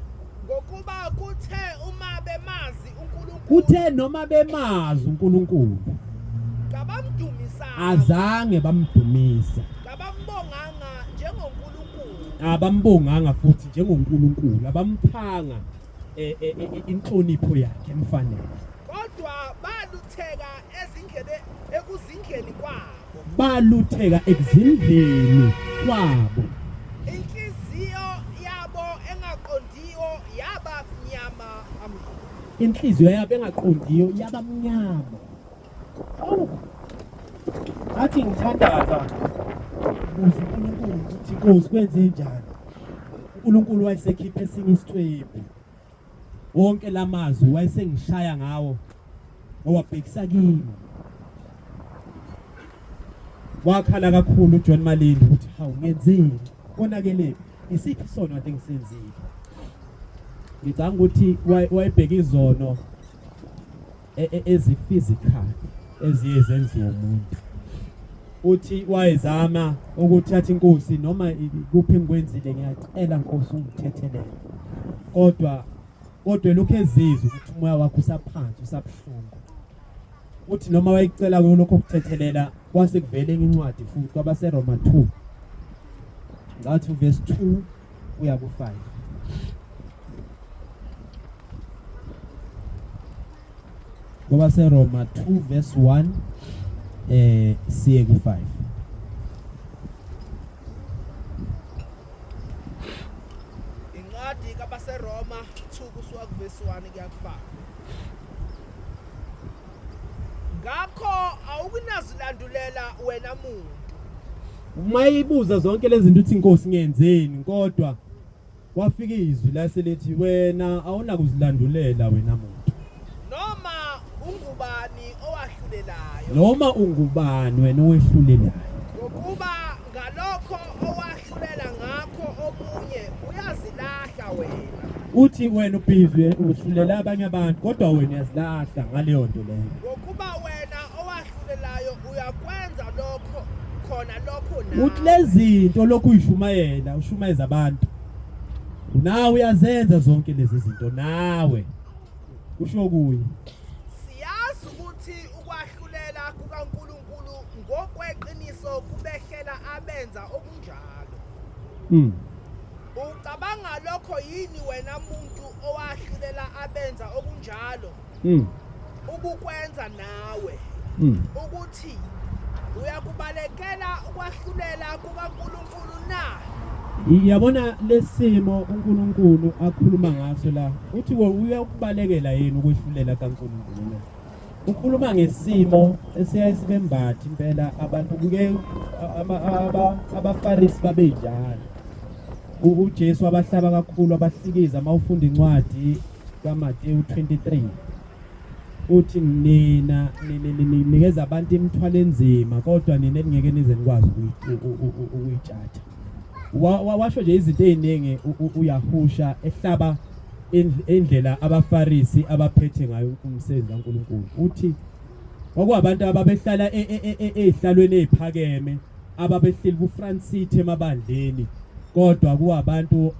ngokuba kuthe uma bemazi uNkulunkulu Kuthe noma bemazi uNkulunkulu kabamdumisanga azange bamdumisa, kabambonganga njengoNkulunkulu abambonganga futhi njengoNkulunkulu, abamphanga inhlonipho yakhe emfanele. kodwa balutheka ekuzingeni kwabo Balutheka ekuzindleni kwabo, inhliziyo yabo engaqondiyo yaba mnyama amehlo inhliziyo yabo engaqondiyo yabamnyama. Athi ngithandaza ukuze uNkulunkulu ukuthi Nkosi kwenze njani. uNkulunkulu wayesekhipha esinye isiqephu. Wonke lamazwi wayesengishaya ngawo owabhekisa kimi. Wakhala kakhulu uJohn Malindi ukuthi hawu ngenzeni konakele isiphi isono ade ngisenzile. Ngicanga ukuthi wayebheka izono eziphysical eziyenziwa umuntu. Uthi wayezama ukuthi athi Nkosi noma kuphi engikwenzile ngiyacela Nkosi ungithethelele. Kodwa lokho ezizwe ukuthi umoya wakho usaphansi usabhlungu. Uthi noma wayicela lokho ukuthethelela kwase kuvele incwadi futhi kwabaseRoma 2 ngathi verse 2 kuya ku5. kwabaseRoma 2 verse 1 siye ku5. incwadi kabaseRoma 2 kusuka kuvesi 1 kuya ku5 ngakho awukunazilandulela wena muntu Uma ibuza zonke lezi zinto uthi Nkosi ngenzeni, kodwa wafika izwi laselithi wena awuna kuzilandulela wena muntu. noma ungubani owahlulelayo Noma ungubani wena owehlulelayo. ngokuba ngalokho owahlulela ngakho omunye uyazilahla wena Uthi wena ubhizwe uhlulela abanye abantu, kodwa wena uyazilahla ngaleyo nto leyo. ngokuba wena owahlulelayo uyakwenza lokho khona lokho Uthi nawe lezi zinto lokhu uyishumayela, ushumayeza abantu. Nawe uyazenza zonke lezi zinto nawe. Kusho kuye. siyazi ukuthi ukwahlulela kukaNkulunkulu ngokweqiniso kubehlela abenza okunjalo ucabanga lokho yini wena muntu owahlulela abenza okunjalo ukukwenza nawe ukuthi uyakubalekela ukwahlulela kukaNkulunkulu na Yabona lesimo uNkulunkulu akhuluma ngaso la. Uthi uyakubalekela yini ukwehlulela kaNkulunkulu na? Ukhuluma ngesimo esiyasibembathi impela abantu kuke abaFarisi babenjalo. uJesu abahlaba kakhulu abahlikiza mawufunda incwadi kaMateyu 23. Uthi nina ninikeza abantu imithwalo enzima kodwa nina engeke nize nikwazi ukuyitshatha. Washo nje izinto eziningi uyahusha ehlaba indlela abaFarisi abaphethe ngayo umsebenzi kaNkulunkulu. Uthi kwakuyabantu ababehlala ezihlalweni eziphakeme ababehleli kuFrancite emabandleni kodwa kuwabantu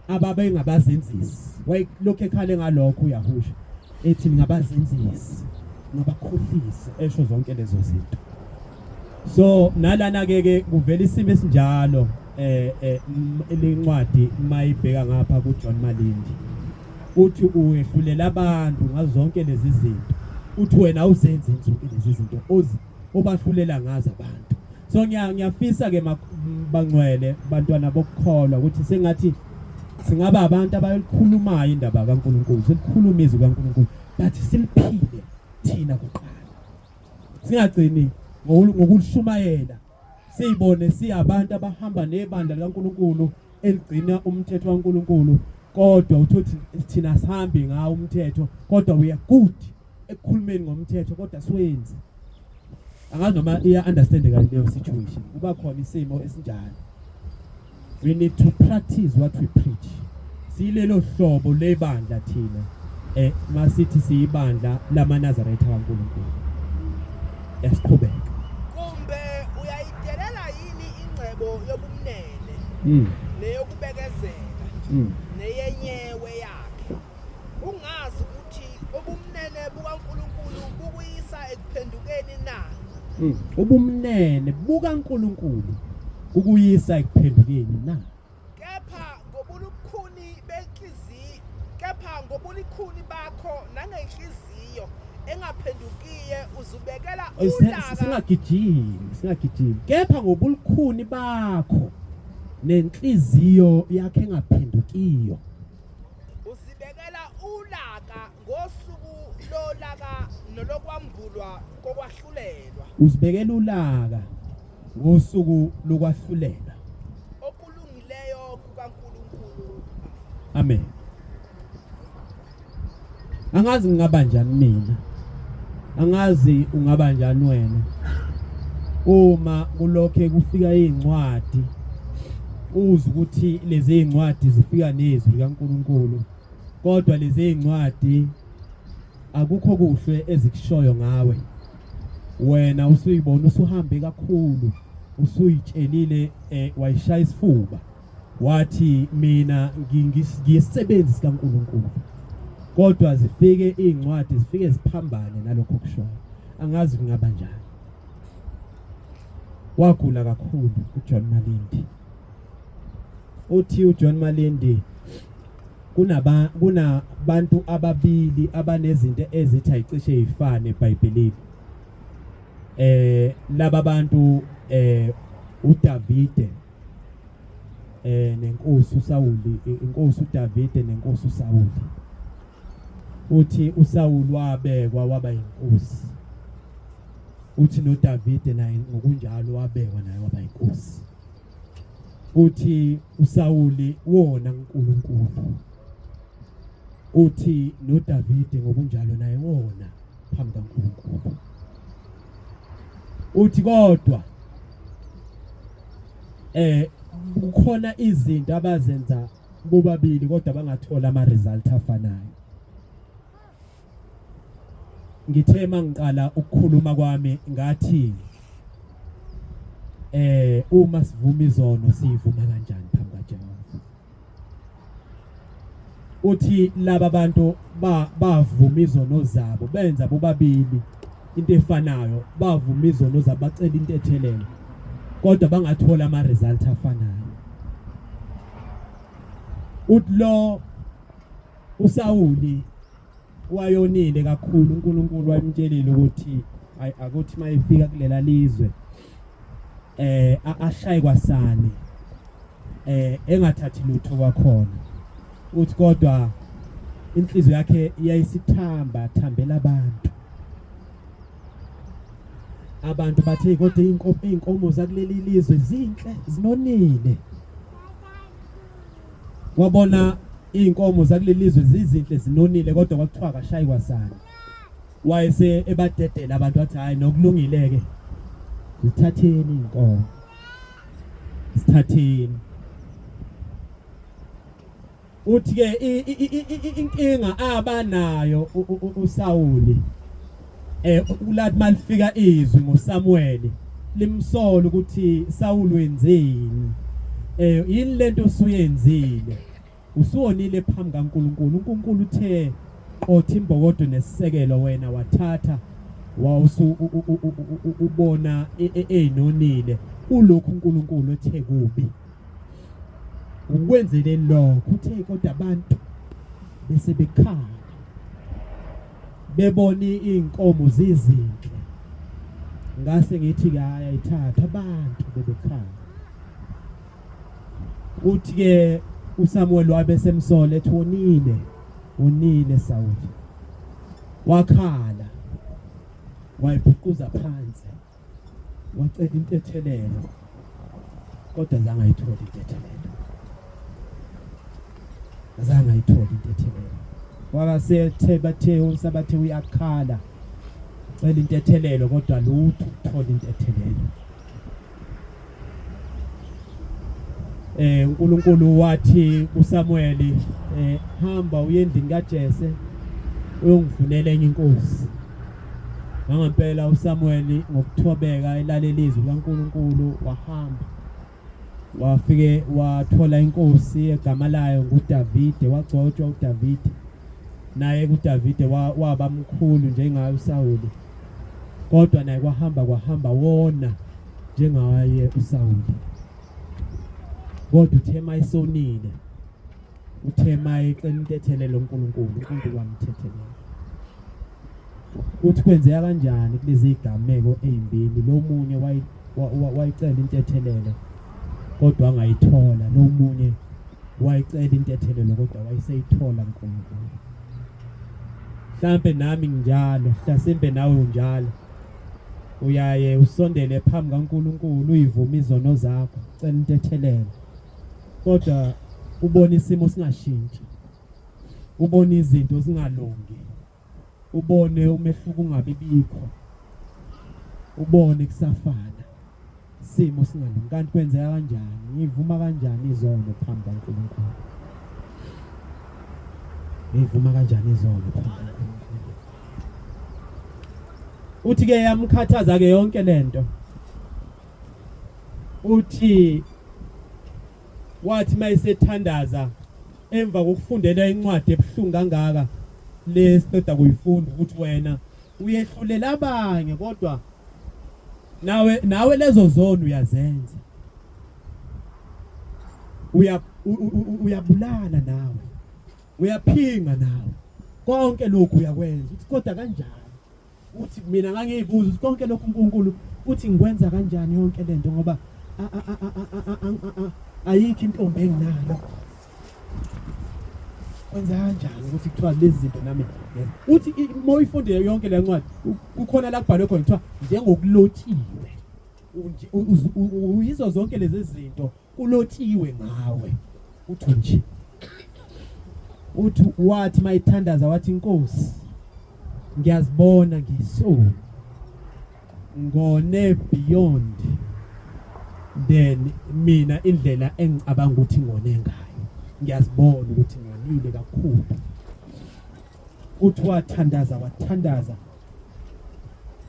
ababengabazenzisi. Wayilokho ekhale ngalokho uyahusha ethi ngabazenzisi ngabakhohlisi esho zonke lezo zinto. So nalana ke kuvela isimo esinjalo lencwadi mayibheka ngapha kuJohn Malindi. Uthi uwehlulela abantu ngazonke lezi zinto. Uthi wena uzenze zonke lezi zinto obahlulela ngazo abantu. So ngiyafisa ke bangcwele bantwana bokukholwa ukuthi sengathi singaba abantu abayikhulumayo indaba kaNkulunkulu, silikhuluma izwi kaNkulunkulu, but siliphile thina kuqala. Singagcini ngokulishumayela siyibone siyabantu abahamba nebandla likaNkulunkulu eligcina umthetho kaNkulunkulu, kodwa uthi thina sihambi ngawo umthetho kodwa we are good ekukhulumeni ngomthetho kodwa siwenzi. Angazi noma iya understand kahle leyo situation. Kuba khona isimo esinjalo. We need to practice what we preach. Silelo hlobo lebandla thina masithi siyibandla lamaNazaretha kaNkulunkulu. Yasiqhubeka. kumbe uyayidelela yini ingcebo inqubo yobumnene neyokubekezela neyenyewe yakhe. Ungazi ukuthi ubumnene bukaNkulunkulu bukuyisa ekuphendukeni na? Ubumnene bukaNkulunkulu ukuyisa ekuphendukeni na? Kepha ngobulikhuni bakho nangenhliziyo engaphendukiye uzubekela ulaka. Singagijimi. Kepha ngobulikhuni bakho nenhliziyo yakhe engaphendukiyo Uzibekela ulaka ngosuku lolaka nolokwambulwa kokwahlulelwa. Uzibekela ulaka ngosuku lokwahlulela. Okulungileyo kukaNkulunkulu. Amen. Angazi ngingaba njani mina. Angazi ungaba njani wena. Uma kulokhe kufika incwadi uze ukuthi lezi incwadi zifika nezwi likaNkulunkulu. Kodwa lezi incwadi akukho kuhle ezikushoyo ngawe. Wena usuyibona usuhambe kakhulu. Usuyitshelile wayishaya isifuba. Wathi mina ngiyisebenzi sikaNkulunkulu. Kodwa zifike incwadi zifike ziphambane nalokho kushoyo. Angazi ngingaba njani. Wagula kakhulu uJohn Malindi. Uthi uJohn Malindi kunabantu ababili abanezinto ezithi ayicishe izifane eBhayibhelini. Laba bantu uDavide nenkosi uSawuli, inkosi uDavide nenkosi uSawuli. Uthi uSawuli wabekwa waba inkosi. Uthi noDavide naye ngokunjalo wabekwa naye waba inkosi. Uthi uSawuli wona uNkulunkulu. Uthi noDavide ngokunjalo naye wona phambi kaNkulunkulu. Uthi kodwa kukhona izinto abazenza bobabili kodwa bangathola ama result afanayo. Ngithe mangiqala ukukhuluma kwami ngathi uma sivuma izono sivuma kanjani phambi kaJehova. Uthi laba bantu bavuma izono zabo benza bobabili into efanayo, bavuma izono zabo bacela into ethelele kodwa bangathola ama result afanayo. Uthi lo uSawuli wayonile kakhulu, uNkulunkulu wayemtshelile ukuthi akuthi mayefika kulela lizwe ashaye kwasane engathathi lutho kwakhona. Uthi kodwa inhliziyo yakhe thambela abantu bathe kodwa inkomo zakuleli lizwe zinhle zinonile. Wabona inkomo zakuleli lizwe zizinhle zinonile kodwa kwakuthiwa akashayi kwasana. Wayese ebadedela abantu wathi hayi nokulungile ke sithatheni inkomo sithatheni. Uthi ke inkinga abanayo uSawuli ulathi malifika izwi ngoSamuel limsola ukuthi Sawuli wenzeni. Yini lento usuyenzile? Usuwonile phambi kaNkulunkulu. uNkulunkulu uthe qothi imbokodo nesisekelo wena wathatha ubona enonile. Kulokhu uNkulunkulu ethe kubi. Ukwenzele lokho uthe kodwa abantu bese bekhala beboni inkomo zizinhle. Ngase ngithi ke ayayithatha abantu bebekhala. Uthi ke uSamuel wabe semsole ethi wonile Sawuli. Wakhala wayibhuquza phansi wacela intethelelo kodwa zange ayithole intethelelo. Wakasethe bathe usabathe uyakhala cela intethelelo kodwa lutho uthola intethelelo. uNkulunkulu wathi kuSamuel hamba uye endlini kaJese uyongivunela enye inkosi. Ngempela uSamuel ngokuthobeka elalelizwi kaNkulunkulu wahamba wafike wathola inkosi egama layo nguDavide, wagcotshwa uDavide, naye kuDavide waba mkhulu njengaye uSawuli, kodwa naye kwahamba wona njengaye uSawuli. Kodwa uThema isonile, uThema icela intethelelo uNkulunkulu wamthethelela. Uthi kwenzeka kanjani kulezi igameko ezimbili? Lo munye wayicela intethelelo kodwa angayithola, lo munye wayicela intethelelo kodwa wayeseyithola uNkulunkulu. Mhlambe nami njalo, mhlasimbe nawe unjalo. Uyaye usondele phambi kaNkulunkulu uyivume izono zakho, ucela intethelelo. Kodwa ubona isimo singashintshi. Ubona izinto zingalungi. Ubone umehluko ungabibikho. Ubone kusafana. Isimo singalungi. Kanti kwenzeka kanjani? Ngivuma kanjani izono phambi kaNkulunkulu? Ngivuma kanjani izono phambi kaNkulunkulu? Uthi ke yamkhathaza ke yonke lento. Uthi wathi mayisethandaza emva kokufundela incwadi ebuhlungu kangaka lesiceda kuyifunda ukuthi wena uyehlulela abanye kodwa nawe lezo zono uyazenza. Uyabulala nawe. Uyaphinga nawe. Konke lokhu uyakwenza. Uthi kodwa kanjani? Uthi mina ngangiyibuza ukuthi konke lokhu uNkulunkulu uthi ngikwenza kanjani yonke lento ngoba ayikho intombi enginayo. Kwenza kanjani ukuthi kuthiwa lezi zinto nami uthi moyifunde yonke le ncwadi kukhona la kubhalwe khona kuthiwa njengokulotshiwe. Uyizo zonke lezi zinto kulotshiwe ngawe. Uthi nje uthi wathi mayithandaza wathi Nkosi ngiyazibona ngisona ngone beyond then mina indlela engicabanga ukuthi ngone ngayo. Ngiyazibona ukuthi nganile kakhulu. Uthi wathandaza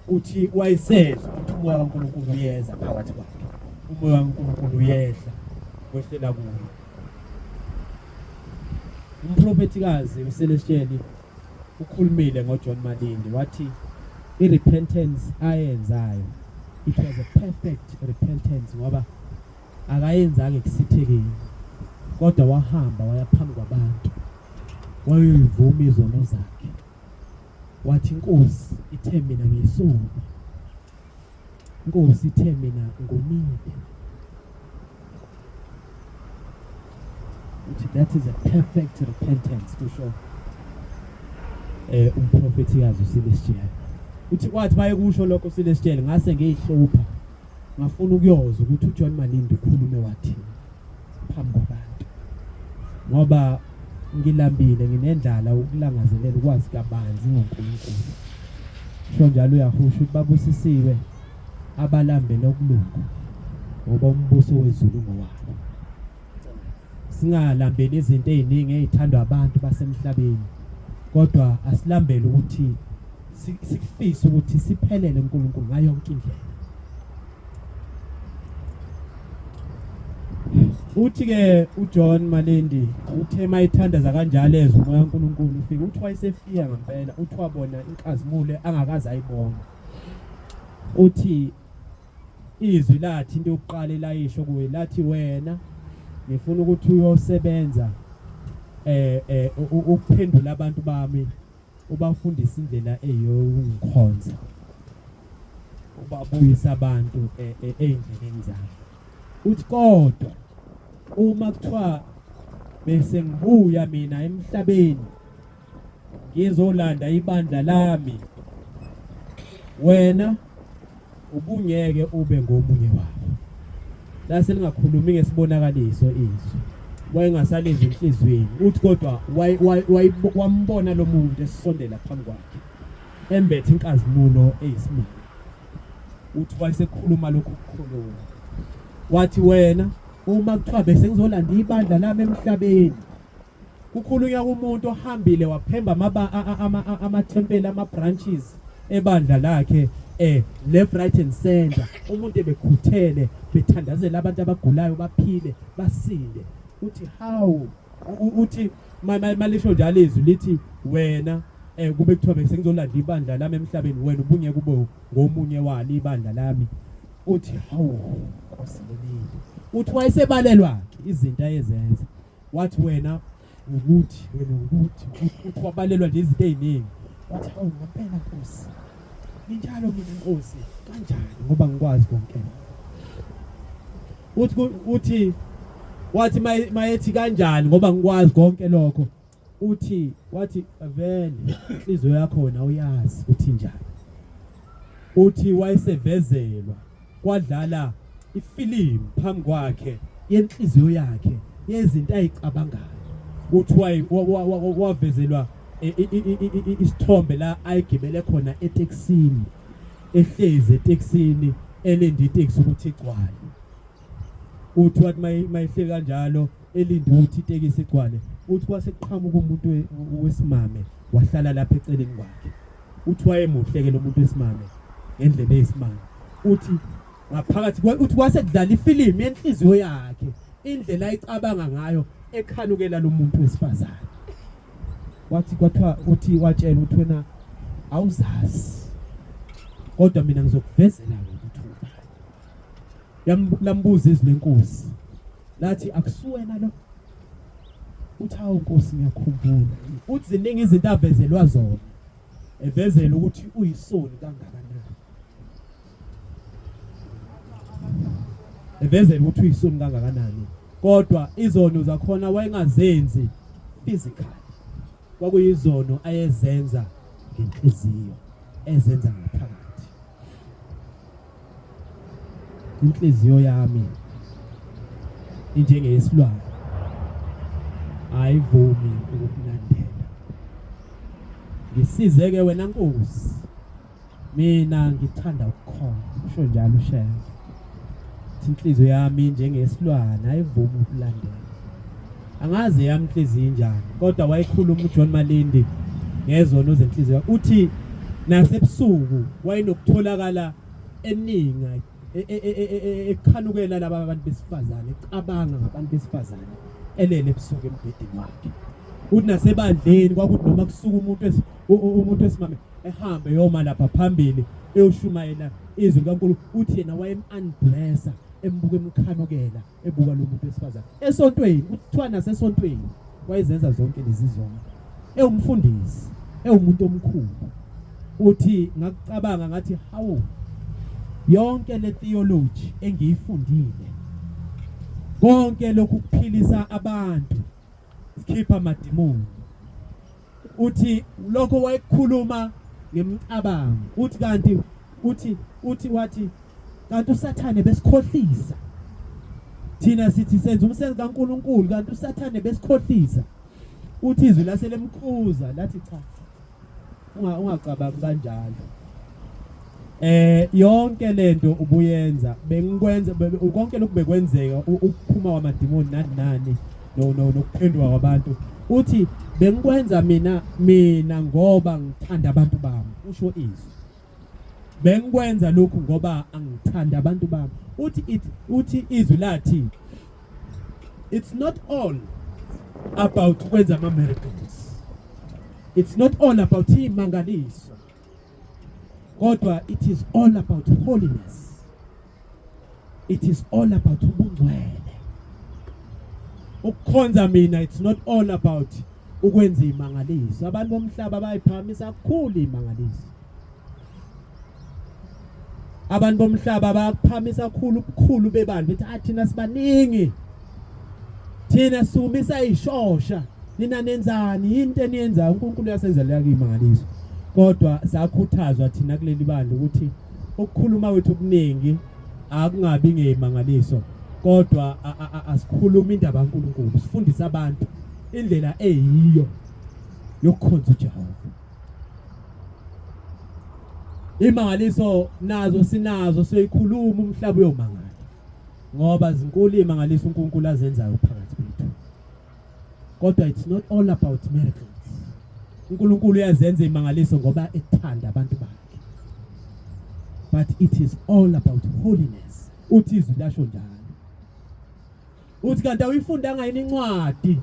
uthi wayesezwa ukuthi umoya kaNkulunkulu uyeza phakathi kwakhe. Umoya kaNkulunkulu uyehla wehlela kuye. Umprofetikazi uCelestial ukhulumile ngoJohn Malindi wathi irepentance ayenzayo it was a perfect repentance ngoba akayenzanga ekusithekeni kodwa wahamba waya phambi kwabantu wayoyivuma izono zakhe. Wathi Nkosi ithe mina ngiyisona. Nkosi ithe mina ngonile. That is a perfect repentance for sure. Umprofetikazi uCelestial uthi wathi bayekusho lokho uCelestial ngase ngiyihlupha ngafuna ukuyozwa ukuthi uJohn Malindi ukhulume wathi phambi kwabantu ngoba ngilambile nginendlala ukulangazelela ukwazi kabanzi ngoNkulunkulu. Sho njalo uyahusha ukuthi babusisiwe abalambele okulungu ngoba umbuso wezulu ngowabo. Singalambeli izinto eziningi ezithandwa abantu basemhlabeni kodwa asilambele ukuthi sikufisa ukuthi siphelele uNkulunkulu ngayo yonke indlela. Uthi ke uJohn Malindi uthe mayithandaza kanjalo ezwe umoya kaNkulunkulu ufika uthi wayesefika ngempela uthi wabona inkazimulo angakaze ayibona. Uthi izwi lathi into yokuqala elayisho kuye lathi wena ngifuna ukuthi uyosebenza ukuphendula abantu bami ubafundisa indlela eyongikhonza ubabuyisa abantu endleleni zabo. Uthi kodwa uma kuthiwa bese ngibuya mina emhlabeni ngizolanda ibandla lami wena ubungeke ube ngomunye wabo. Lase lingakhulumi ngesibonakaliso izwi wayengasalezi enhlizweni. Uthi kodwa wambona lo muntu esondela phambi kwakhe embethe inkazimulo eyisimanga. Uthi wayesekhuluma lokhu kukhuluma wathi wena uma kuthiwa bese ngizolanda ibandla lami emhlabeni kukhulunywa kumuntu ohambile waphemba amathempeli ama branches ebandla lakhe left right and center umuntu ebekhuthele bethandazela abantu abagulayo baphile basinde uthi how uthi malisho njalo izwi lithi wena kube kuthiwa bese ngizolanda ibandla lami emhlabeni wena ubunye kube ngomunye wali ibandla lami uthi hawu usilelile uthi wayesebalelwa izinto ayezenza wathi wena ukuthi uthi wabalelwa nje izinto eziningi wathi hawu ngempela Nkosi ninjalo mina Nkosi kanjani ngoba ngikwazi konke uthi wathi mayethi kanjani ngoba ngikwazi konke lokho wathi vele inhliziyo yakho wena uyazi uthi njani uthi wayesevezelwa kwadlala ifilimu phambi kwakhe yenhliziyo yakhe yezinto ayicabangayo uthi wavezelwa isithombe la ayigibele khona eTexini ehleze eTexini elinde iteksi ukuthi igcwale uthi wathi mayihleli kanjalo elinde ukuthi itekisi igcwale uthi kwaseqhamuka umuntu wesimame wahlala lapha eceleni kwakhe uthi wayemuhlekela umuntu wesimame ngendlela eyisimame uthi ngaphakathi uthi kwasekudlala ifilimu yenhliziyo yakhe indlela ayicabanga ngayo ekhanukela lo muntu wesifazane wathi kwathiwa uthi watshela uthi wena awuzazi kodwa mina ngizokuvezela ukuthi lambuza izwi lenkosi lathi akusuwena lo uthi hawu Nkosi ngiyakhumbula uthi ziningi izinto avezelwa zona evezela ukuthi uyisoni kangakanani evezela ukuthi uyisoni kangakanani kodwa izono zakhona wayengazenzi physically kwakuyizono ayezenza ngenhliziyo ezenza ngaphakathi inhliziyo yami injengesilwane ayivumi ukukulandela ngisizeke wena Nkosi mina ngithanda ukukhona usho njalo ushaya inhliziyo yami njengesilwane ayivumi ukulandela angazi yami inhliziyo injani kodwa wayekhuluma uJohn Malindi ngezono zenhliziyo uthi nasebusuku wayinokutholakala eninga ekhanukela laba abantu besifazane ecabanga ngabantu besifazane elele ebusuku embhedeni wakhe uthi nasebandleni kwakuthi noma kusuka umuntu wesimame ehambe yoma lapha phambili eyoshumayela izwi kaNkulunkulu uthi yena wayem-unblessa embuka emkhanukela ebuka lo muntu wesifazane esontweni kuthiwa nasesontweni wayezenza zonke lezi zonke ewumfundisi ewumuntu omkhulu uthi ngakucabanga ngathi hawu yonke le theology engiyifundile konke lokhu kuphilisa abantu sikhipha amadimoni uthi lokho wayekhuluma ngemicabango uthi kanti wathi kanti uSathane besikhohlisa thina sithi senza umsebenzi kaNkulunkulu kanti uSathane besikhohlisa uthi izwi laselemkhuza lathi cha ungacabangi kanjalo yonke lento ubuyenza bengikwenza konke lokhu bekwenzeka ukuphuma kwamadimoni nani nokuphendwa kwabantu uthi bengikwenza mina ngoba ngithanda abantu bami usho izwi bengikwenza lokhu ngoba angithanda abantu bami uthi izwi lathi it's not all about ukwenza ama miracles it's not all about imangaliso kodwa it is all about holiness it is all about ubungcwele ukukhonza mina it's not all about ukwenza imangaliso abantu bomhlaba bayiphamisa kakhulu imangaliso abantu bomhlaba bayaphamisa kakhulu ubukhulu bebantu bethi thina sibaningi thina sumisa ishosha nina nenzani into eniyenza uNkulunkulu uyasenzela imangaliso kodwa sakhuthazwa thina kuleli bandla ukuthi ukukhuluma kwethu okuningi akungabi ngemangaliso kodwa asikhuluma indaba kaNkulunkulu sifundisa abantu indlela eyiyo yokukhonza uJehova imangaliso nazo sinazo siyikhuluma umhlaba uyomangala ngoba zinkulu imangaliso uNkulunkulu azenzayo phakathi kwethu kodwa it's not all about miracles uNkulunkulu uyazenza imangaliso ngoba ethanda abantu bakhe but it is all about holiness. Uthi izwi lasho njalo. Uthi kanti awuyifundanga yini incwadi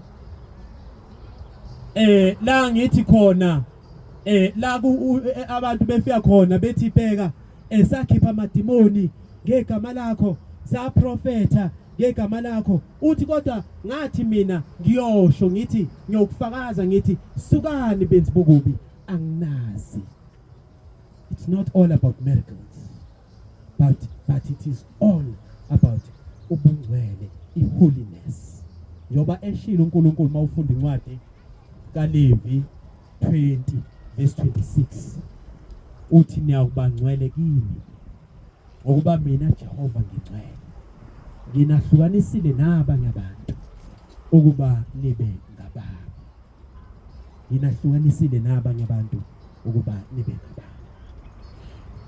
la ngithi khona la abantu befika khona bethi bheka sakhipha amadimoni ngegama lakho, saprofetha ngegama lakho. Uthi kodwa ngathi mina ngiyosho ngithi ngiyokufakaza ngithi sukani benzi bokubi anginazi. It's not all about miracles, but it is all about ubungcwele, holiness. Njoba eshilo uNkulunkulu mawufunda incwadi kaLevi 20 verse 26 uthi niyakubangcwele kimi ngokuba mina Jehova ngingcwele, nginahlukanisile nabanye abantu ukuba nibe ngabami. Nginahlukanisile nabanye abantu ukuba nibe ngabami.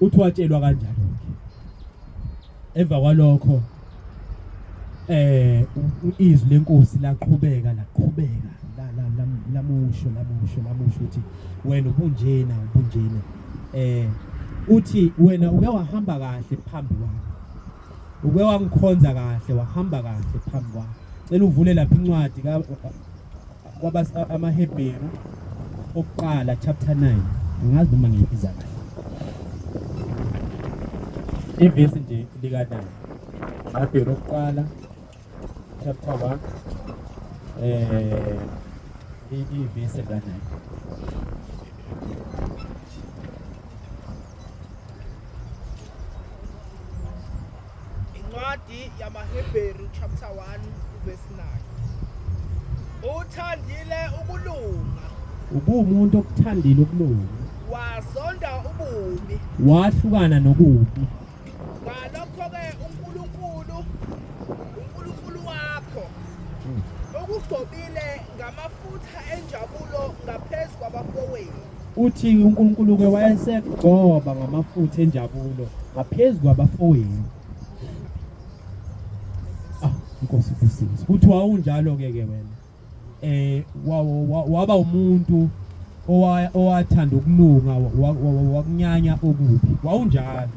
Uthi watshelwa kanjalo ke. Emva kwalokho izwi lenkosi laqhubeka lamusho uthi wena ubunjena uthi wena uke wahamba kahle phambi kwami, uke wangikhonza kahle, wahamba kahle phambi kwami. Cela uvule lapha incwadi amaHebheru okuqala chapter 9, angazi noma ngiyibiza kahle ivesi nje lika-9. amaHebheru okuqala chapter 1 ivesi lika-9. Incwadi yamaHebheru chapter 1 verse 9. Uthandile ukulunga, Ubumuntu okuthandile ukulunga, wasonda ububi. wahlukana nokubi. Ngalokho-ke uNkulunkulu wakho ukugcobile ngamafutha enjabulo ngaphezu kwabafowenu. Uthi uNkulunkulu-ke wayesegcoba ngamafutha enjabulo ngaphezu kwabafowenu. Inkosi kusizwe. Uthi wawunjalo-ke wena. Waba umuntu owathanda ukulunga, wakunyanya okubi. Wawunjalo.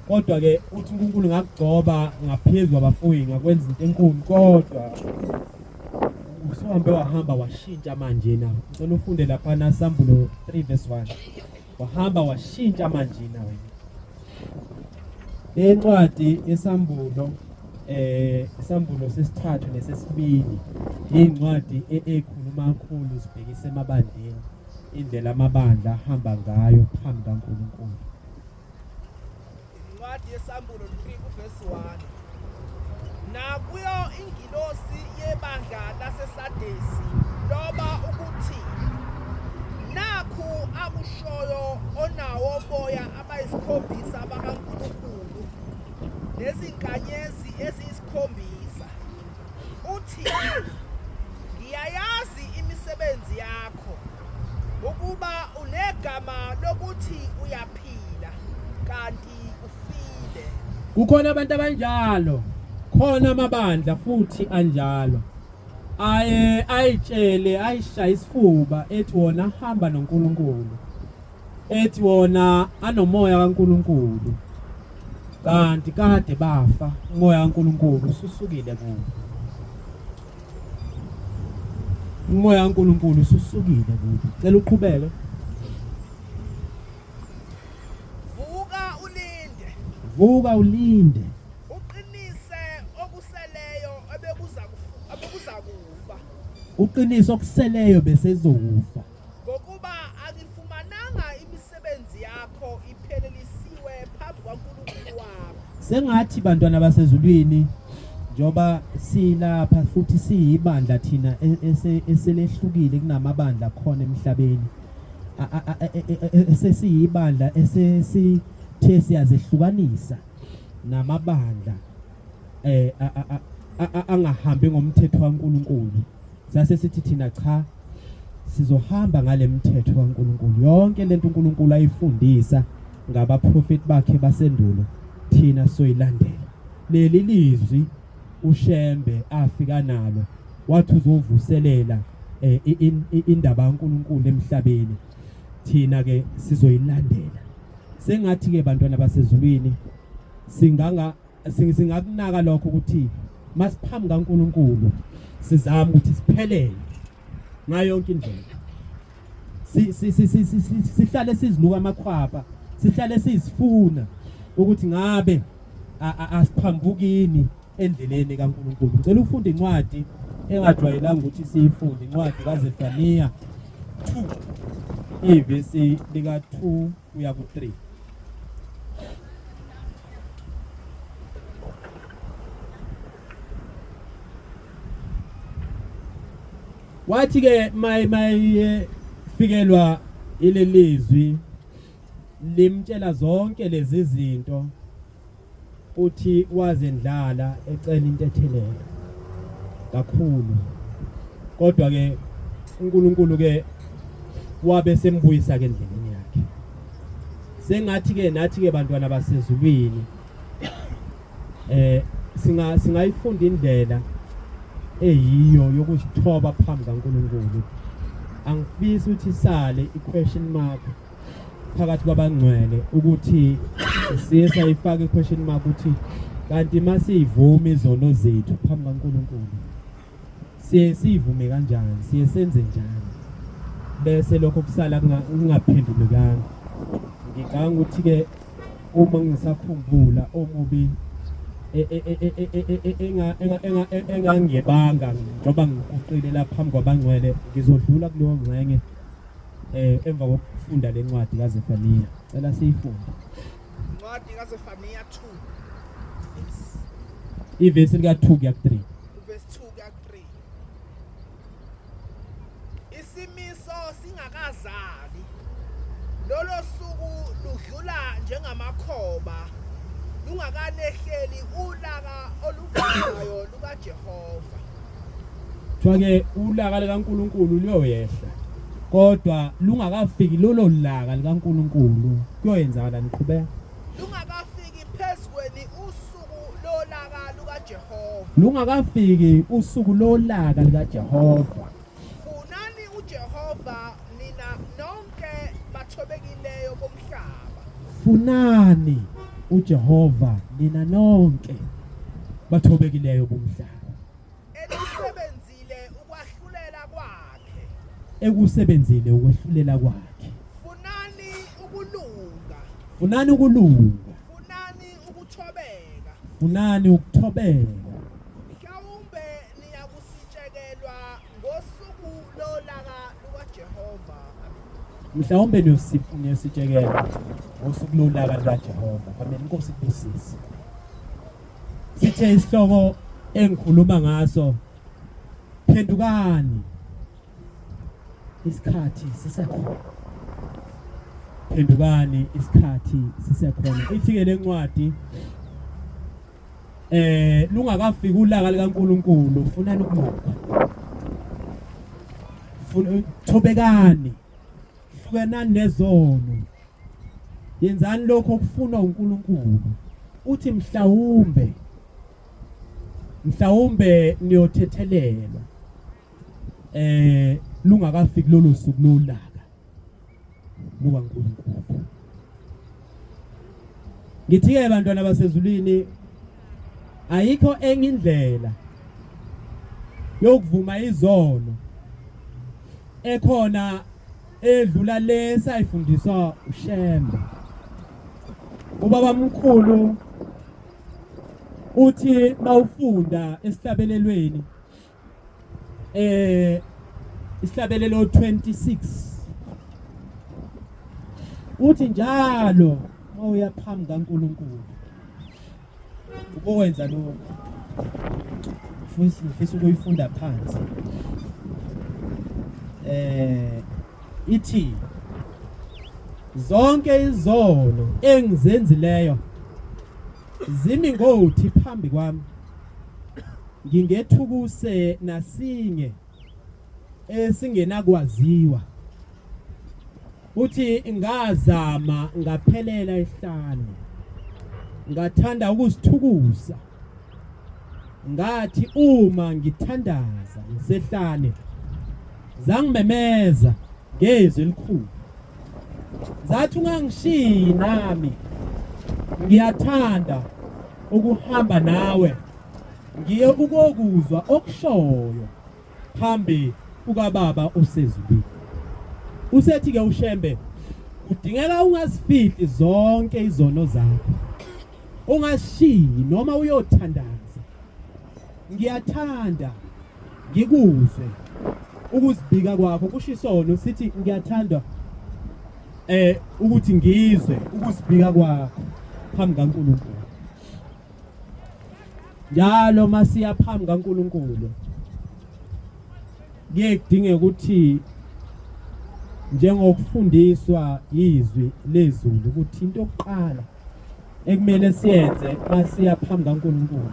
Kodwa ke uthi uNkulunkulu ngakugcoba ngaphezulu kwabafowenu ngakwenza into enkulu, kodwa usuhambe wahamba washintsha manje na. Ngicela ufunde lapha naSambulo 3 verse 1. Wahamba washintsha manje na wena. Encwadi yeSambulo isambulo sesithathu nesesibili incwadi ekhuluma kakhulu sibhekise emabandleni, indlela amabandla ahamba ngayo phambi kaNkulunkulu. Incwadi yeSambulo 3 verse 1. Nakuyo ingilosi yebandla laseSadesi loba ukuthi nakhu akushoyo onawo boya abayisikhombisa bakaNkulunkulu nezinkanyezi eziyisikhombisa. Uthi ngiyayazi imisebenzi yakho ukuba unegama lokuthi uyaphila kanti ufile. Kukhona abantu abanjalo, khona amabandla futhi anjalo. Ayitshele ayishaya isifuba ethi wona hamba noNkulunkulu, ethi wona anomoya kaNkulunkulu, kanti kade bafa. Umoya kaNkulunkulu ususukile kubo. Umoya kaNkulunkulu ususukile kubo. Cela uqhubeke. Vuka ulinde. Uqinise okuseleyo ebekuza kufa. Uqinise okuseleyo bese ezokufa. Ngokuba akifumananga imisebenzi yakho iphelelisiwe phambi kwaNkulunkulu wakho. Sengathi bantwana basezulwini njoba silapha futhi siyibandla thina eselehlukile kunamabandla khona emhlabeni. Esesiyibandla esesithe siyazehlukanisa namabandla angahambi ngomthetho kaNkulunkulu. Sase sithi thina cha, sizohamba ngale mthetho kaNkulunkulu. Yonke lento uNkulunkulu ayifundisa ngabaprofeti bakhe basendulo thina soyilandela. Leli lizwi uShembe afika nalo wathi uzovuselela indaba kaNkulunkulu emhlabeni, thina ke sizoyilandela. sengathi ke bantwana basezulwini singakunaka lokho ukuthi masiphambi kaNkuluNkulu sizama ukuthi siphelele ngayo yonke indlela. Sihlale sizinuka amakhwapha, sihlale sizifuna ukuthi ngabe asiphambukini endleleni kaNkuluNkulu. Ngicela ufunde incwadi engajwayelanga ukuthi siyifunde, incwadi kaZefaniya 2 ivesi lika 2 kuya ku 3. Wathi ke fikelwa ilelizwi limtshela zonke lezi zinto, uthi wazendlala ecela intethelelo kakhulu, kodwa ke uNkulunkulu ke wabe sembuyisa ke endleleni yakhe. Sengathi ke nathi ke bantwana basezulwini singayifunda indlela eyiyo yokuzithoba phambi kaNkulunkulu. Angifisi ukuthi sale i-question mark phakathi kwabangcwele ukuthi siye sayifaka i-question mark ukuthi kanti masivuma izono zethu phambi kaNkulunkulu siye sivume kanjani, siye senze njani, bese lokho kusala kungaphendulekanga. Ngicabanga ukuthi ke uma ngisakhumbula omubi engangebanga njoba ngikuqile lapha phambi kwabangcwele, ngizodlula kuleyo ngxenye emva kokufunda lencwadi kaZefaniya. Cela siyifunde Incwadi kaZefaniya 2 ivesi lika 2 kuya 3. verse 2 kuya 3. Isimiso singakazali, lolo suku ludlula njengamakhoba, lungakanehleli ulaka oluvumayo lukaJehova. Ke ulaka likaNkulunkulu luyoyehla, kodwa lungakafiki lolo laka likaNkulunkulu kuyoyenzakala niqhubeka. Lungakafiki phezukweni usuku lolaka lukaJehova. Lungakafiki usuku lolaka likaJehova. Funani uJehova nina nonke bathobekileyo bomhlaba. Funani uJehova nina nonke bathobekileyo bomhlaba. Elisebenzile ukwahlulela kwakhe. Ekusebenzile ukwehlulela kwakhe. Funani ukulunga. Funani ukulunga. Funani ukuthobeka. Funani ukuthobeka. Mhlawumbe niyakusitshekelwa ngosuku lolaka lukaJehova. Mhlawumbe niyositshekelwa ngosuku lolaka lukaJehova. Amen. Inkosi ibusise. Sithe isihloko engikhuluma ngaso, phendukani, isikhathi sisekhona. Phendukani, isikhathi sisekhona. Ithi ke lencwadi lungakafiki ulaka likaNkulunkulu, funani ukulunga. Thobekani, hlukanani nezono, yenzani lokho okufunwa uNkulunkulu. Uthi mhlawumbe niyothethelelwa lungakafiki lolo suku lolaka lukaNkulunkulu. Ngithi ke bantwana basezulwini, ayikho enye indlela yokuvuma izono ekhona edlula lesa ayifundiswa uShembe. Ubaba mkhulu uthi mawufunda esihlabelelweni isihlabelelo 26 uthi njalo mawuya phambi kaNkulunkulu ukwenza lokho, futhi ukuyifunda phansi. Ithi zonke izono engizenzileyo zimi ngothi phambi kwami, ngingethukuse nasinye esingenakwaziwa. Uthi ngazama ngaphelela ehlane, ngathanda ukuzithukusa, ngathi uma ngithandaza ngisehlane, zangimemeza ngezwi elikhulu, zathi ungangishiyi nami ngiyathanda ukuhamba nawe ngiye ukokuzwa okushoyo phambi kukaBaba osezulwini. Usethi ke uShembe kudingeka ungazifihli zonke izono zakho, ungashiyi noma uyothandaza. Ngiyathanda ngikuzwe ukuzibika kwakho. Kusho isono sithi ngiyathanda ukuthi ngizwe ukuzibika kwakho phambi kaNkulunkulu. Njalo masiya phambi kaNkulunkulu kudingeka ukuthi njengokufundiswa izwi lezulu ukuthi into yokuqala ekumele siyenze masiya phambi kaNkulunkulu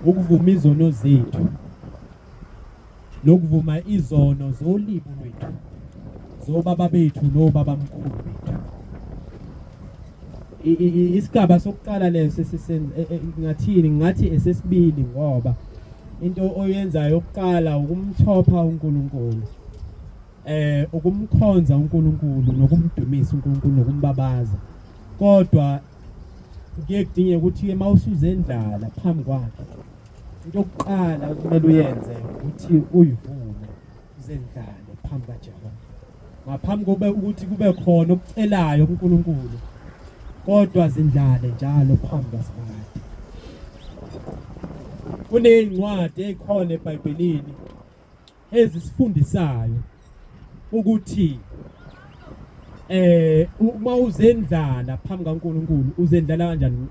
ukuvuma izono zethu lokuvuma izono zolibo lwethu zobaba bethu nobaba mkhulu bethu. Isigaba sokuqala leso ngathini ngathi esesibili ngoba into oyenzayo yokuqala ukumthopha uNkulunkulu, ukumkhonza uNkulunkulu nokumdumisa uNkulunkulu nokumbabaza. Kodwa kuye kudinge ukuthi ke mawusuzendlala phambi kwakhe into yokuqala kumele uyenze ukuthi uyivume uzendlale phambi kaJehova. Ngaphambi kobe ukuthi kube khona okucelayo kuNkulunkulu, kodwa zindlale njalo phambi kaSibhakade. Kunezincwadi ezikhona eBhayibhelini ezisifundisayo ukuthi uma uzendlala phambi kaNkulunkulu uzendlala kanjani.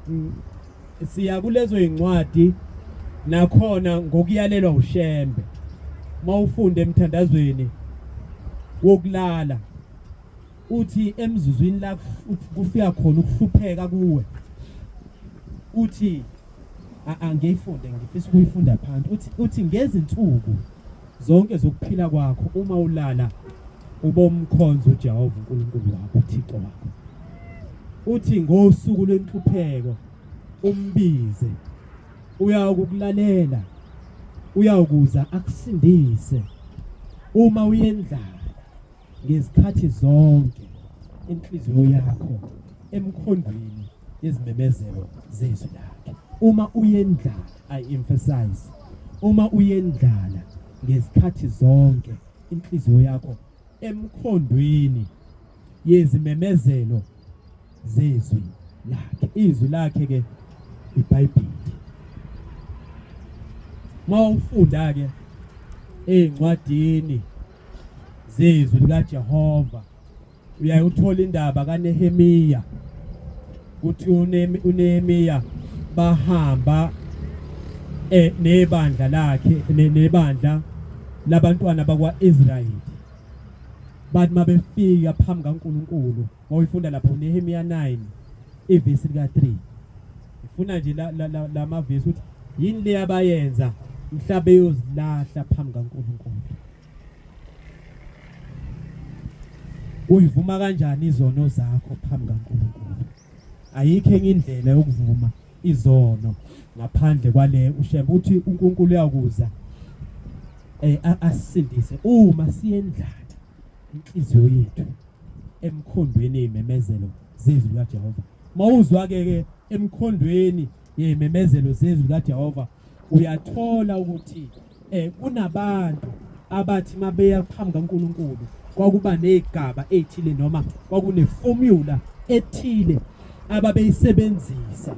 Siya kulezo zincwadi nakhona ngokuyalelwa uShembe. Mawufunde emthandazweni wokulala uthi emzuzwini la kufika khona ukuhlupheka kuwe, uthi angiyifunde ngifisa ukuyifunda phansi. Uthi ngezinsuku zonke zokuphila kwakho uma ulala ubomkhonza uJehova uNkulunkulu wakho uThixo wakho. Uthi ngosuku lwenhlupheko umbize, uyakukulalela, uyakuza akusindise. Uma uyendlala ngezikhathi zonke inhliziyo yakho emkhondweni yezimemezelo zezwi lakhe. Uma uyendlala, I emphasize, uma uyendlala ngezikhathi zonke inhliziyo yakho emkhondweni yezimemezelo zezwi lakhe. Izwi lakhe ke iBhayibheli. Mawufunda ke ezincwadini zezwi likaJehova uyayithola indaba kaNehemiya ukuthi uNehemiya bahamba nebandla lakhe nebandla labantwana bakwaIsrayeli. Bathi mabefika phambi kaNkulunkulu, mawuyifunda lapho Nehemiya 9 ivesi lika 3, ifuna nje la mavesi ukuthi yini le abayenza mhlabe yozilahla phambi kaNkulunkulu. Uyivuma kanjani izono zakho phambi kaNkulunkulu? Ayikho enye indlela yokuvuma izono ngaphandle kwale uShembe uthi uNkulunkulu uyakuza asindise uma siyendlala inhliziyo yethu emkhondweni yezimemezelo zezwi likaJehova. Mawuzwa ke emkhondweni yezimemezelo zezwi likaJehova uyathola ukuthi kunabantu abathi mabeya phambi kaNkulunkulu kwakuba nezigaba ezithile noma kwakuneformula ethile ababeyisebenzisa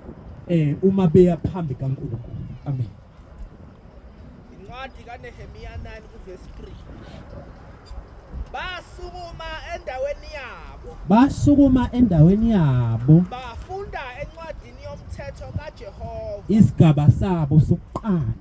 uma beya phambi kaNkulunkulu. Amen. Incwadi kaNehemiya 9 uvesi 3. Basukuma endaweni yabo bafunda encwadini yomthetho kaJehova. Isigaba sabo sokuqala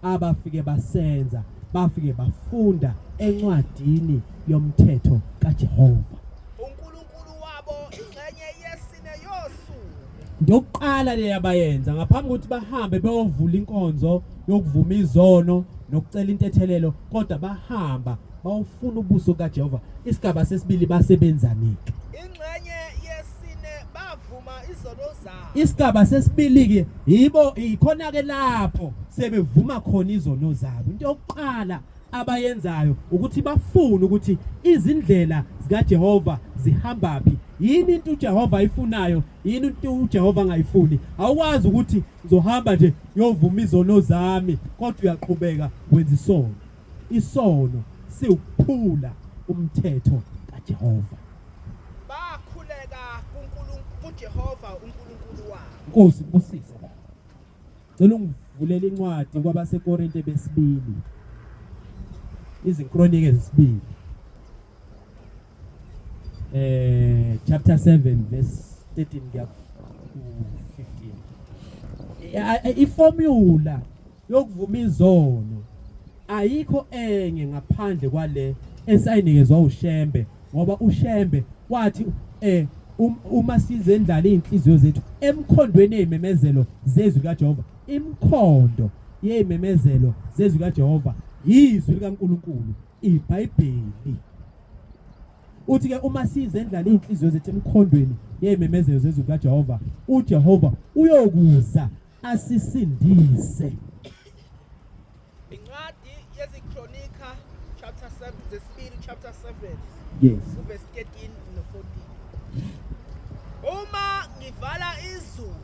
abafike basenza bafike bafunda encwadini yomthetho kaJehova. uNkulunkulu wabo ingxenye yesine yosuku. Ndokuqala le yabayenza ngaphambi ukuthi bahambe beyovula inkonzo yokuvuma izono nokucela intethelelo, kodwa bahamba bawufuna ubuso kaJehova. Isigaba sesibili basebenzanike. Ingxenye yesine bavuma izono zabo. Isigaba sesibili ke yibo ikhona ke lapho sebevuma khona izono zabo. Into yokuqala abayenzayo ukuthi bafuna ukuthi izindlela zikaJehova zihambaphi, yini into uJehova ayifunayo, yini into uJehova angayifuni. Awukwazi ukuthi ngizohamba nje yovuma izono zami kodwa uyaqhubeka wenza isono. Isono siwuphula umthetho kaJehova. bakhuleka kuJehova uNkulunkulu wabo. Nkosi kusise la. Cela ungivulela incwadi kwabaseKorinte besibili. Izinkronike ezisibili. Chapter 7 verse 13 kuya ku 15. Iformula yokuvuma izono ayikho enye ngaphandle kwale esayinikezwa uShembe, ngoba uShembe wathi uma sizendlala inhliziyo zethu emkhondweni ezimemezelo zezwi kaJehova, imkhondo yezimemezelo zezwi kaJehova izwi likaNkulunkulu, iBhayibheli. Uthi ke uma sizendlala inhliziyo zethu emkhondweni yezimemezelo zezwi kaJehova, uJehova uyokuza asisindise. Incwadi yezikronika chapter 7 zesibili chapter 7 Yes. verse 13 no 14. Uma ngivala izulu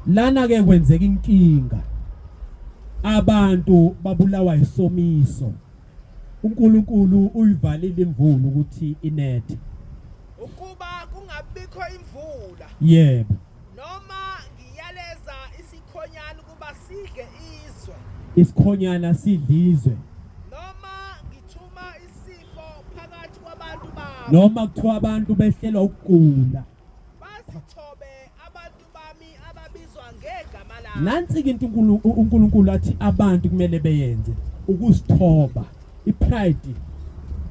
Lana ke kwenzeka inkinga. Abantu babulawa isomiso. uNkulunkulu uyivalile imvula ukuthi inethe. ukuba kungabikho imvula Yebo. noma ngiyaleza isikhonyana kuba sidle izwe Isikhonyana sidlizwe. noma ngithuma isifo phakathi kwabantu babo Noma kuthiwa abantu behlelwa ukugula. bazithobe abantu bami ababizwa ngegama lami. Nansi ke into uNkulunkulu athi abantu kumele beyenze ukuzithoba. Ipride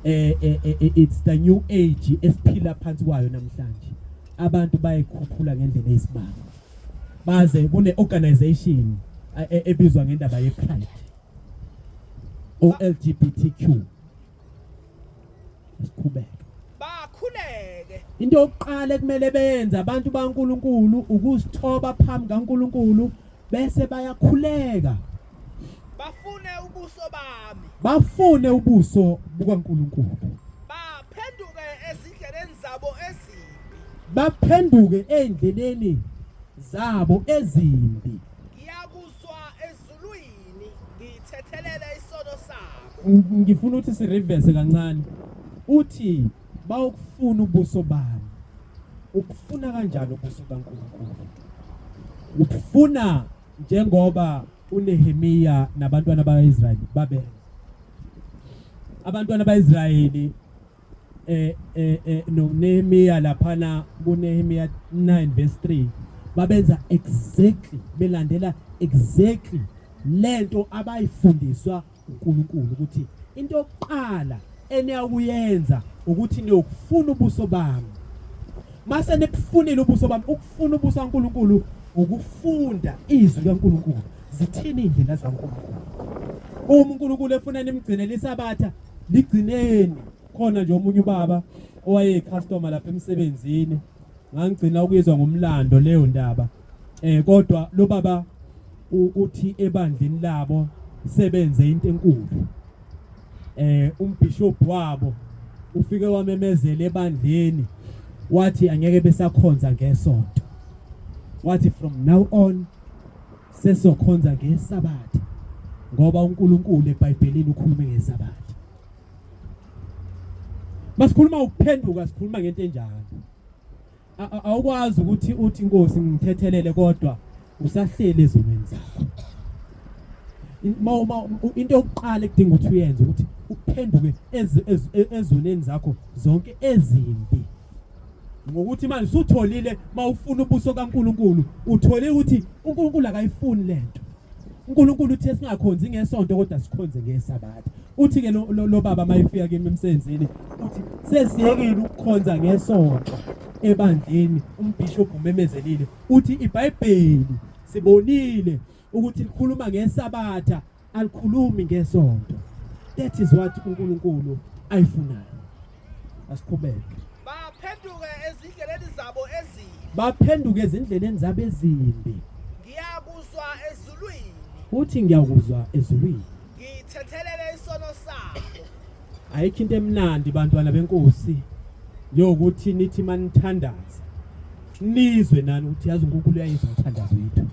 it's the new age esiphila phansi kwayo namhlanje. Abantu bayikhuphula ngendlela eyisimanga. Baze kune organization ebizwa ngendaba yepride. LGBTQ. Sikhubeka. Bakhuleke Into yokuqala ekumele beyenze abantu baNkulunkulu ukuzithoba phambi kaNkulunkulu bese bayakhuleka. bafune ubuso bami Bafune ubuso bukaNkulunkulu. baphenduke ezindleleni zabo ezimbi. Baphenduke endleleni zabo ezimbi. Ngiyakuzwa ezulwini ngithethelele isono sabo. Ngifuna ukuthi sireverse kancane. Uthi bawukufuna ubuso bami. Ukufuna kanjalo ubuso kaNkulunkulu. Ukufuna njengoba uNehemiya nabantwana bakaIsrayeli babenza. Abantwana bakaIsrayeli noNehemiya laphana kuNehemiya 9 verse 3 babenza exactly, belandela exactly lento abayifundiswa uNkulunkulu ukuthi into yokuqala eniyakuyenza ukuthi niyokufuna ubuso bami. Mase nibufunile ubuso bami, ukufuna ubuso kaNkulunkulu ukufunda izwi kaNkulunkulu. Zithini indlela zaNkulunkulu? Uma uNkulunkulu efuna nimgcinele isabatha, ligcineni. Khona nje omunye ubaba owayeyicustomer lapha emsebenzini, ngangigcina ukuyizwa ngomlando leyo ndaba. Kodwa lo baba uthi ebandleni labo sebenze into enkulu. Umbishop wabo ufike wamemezela ebandleni wathi angeke besakhonza ngesonto. Wathi from now on sesokhonza ngesabatha ngoba uNkulunkulu eBhayibhelini ukhuluma ngesabatha. Masikhuluma ukuphenduka, sikhuluma ngento enjalo. Awukwazi ukuthi uthi Nkosi ngithethelele kodwa usahlele ezonweni zakho. Into yokuqala ekudinga ukuthi uyenze ukuthi uphenduke ezonweni zakho zonke ezimbi. Ngokuthi manje usutholile mawufuna ubuso kaNkulunkulu, utholile ukuthi uNkulunkulu akayifuni lento. uNkulunkulu uthi singakhonzi ngesonto kodwa sikhonze ngesabatha. Uthi ke lo baba mayifika kimi emsebenzini uthi sesiyekile ukukhonza ngesonto ebandleni. Umbishop umemezelile uthi iBhayibheli sibonile ukuthi likhuluma ngesabatha alikhulumi ngesonto. That is what uNkulunkulu ayifunayo. Asiqhubeke. Baphenduke ezindleleni zabo ezimbi. Baphenduke ezindleleni zabo ezimbi. Ngiyakuzwa ezulwini Uthi ngiyakuzwa ezulwini. ngithethelele isono sabo. Ayikho into emnandi bantwana benkosi yokuthi nithi manithandaza nizwe nani ukuthi yazi uNkulunkulu uyayizwa umthandazo wethu.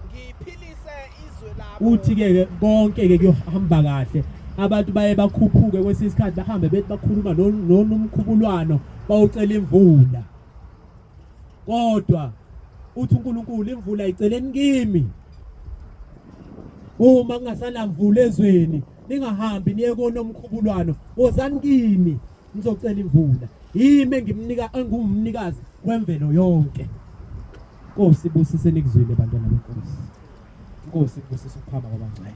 Ngiphilise izwe labo. Uthi ke konke ke kuyohamba kahle, abantu baye bakhuphuke kwesinye isikhathi bahambe bethi bakhuluma nomkhubulwano bawucela imvula. Kodwa uthi uNkulunkulu imvula iceleni kimi. Uma kungasana mvula ezweni ningahambi niye konomkhubulwano, wozani kimi nizocela imvula. Yimi engumnikazi wemvelo yonke. Nkosi ibusise nikuzwile bantwana benkosi. Nkosi ibusise ukuphama kwabangcwele.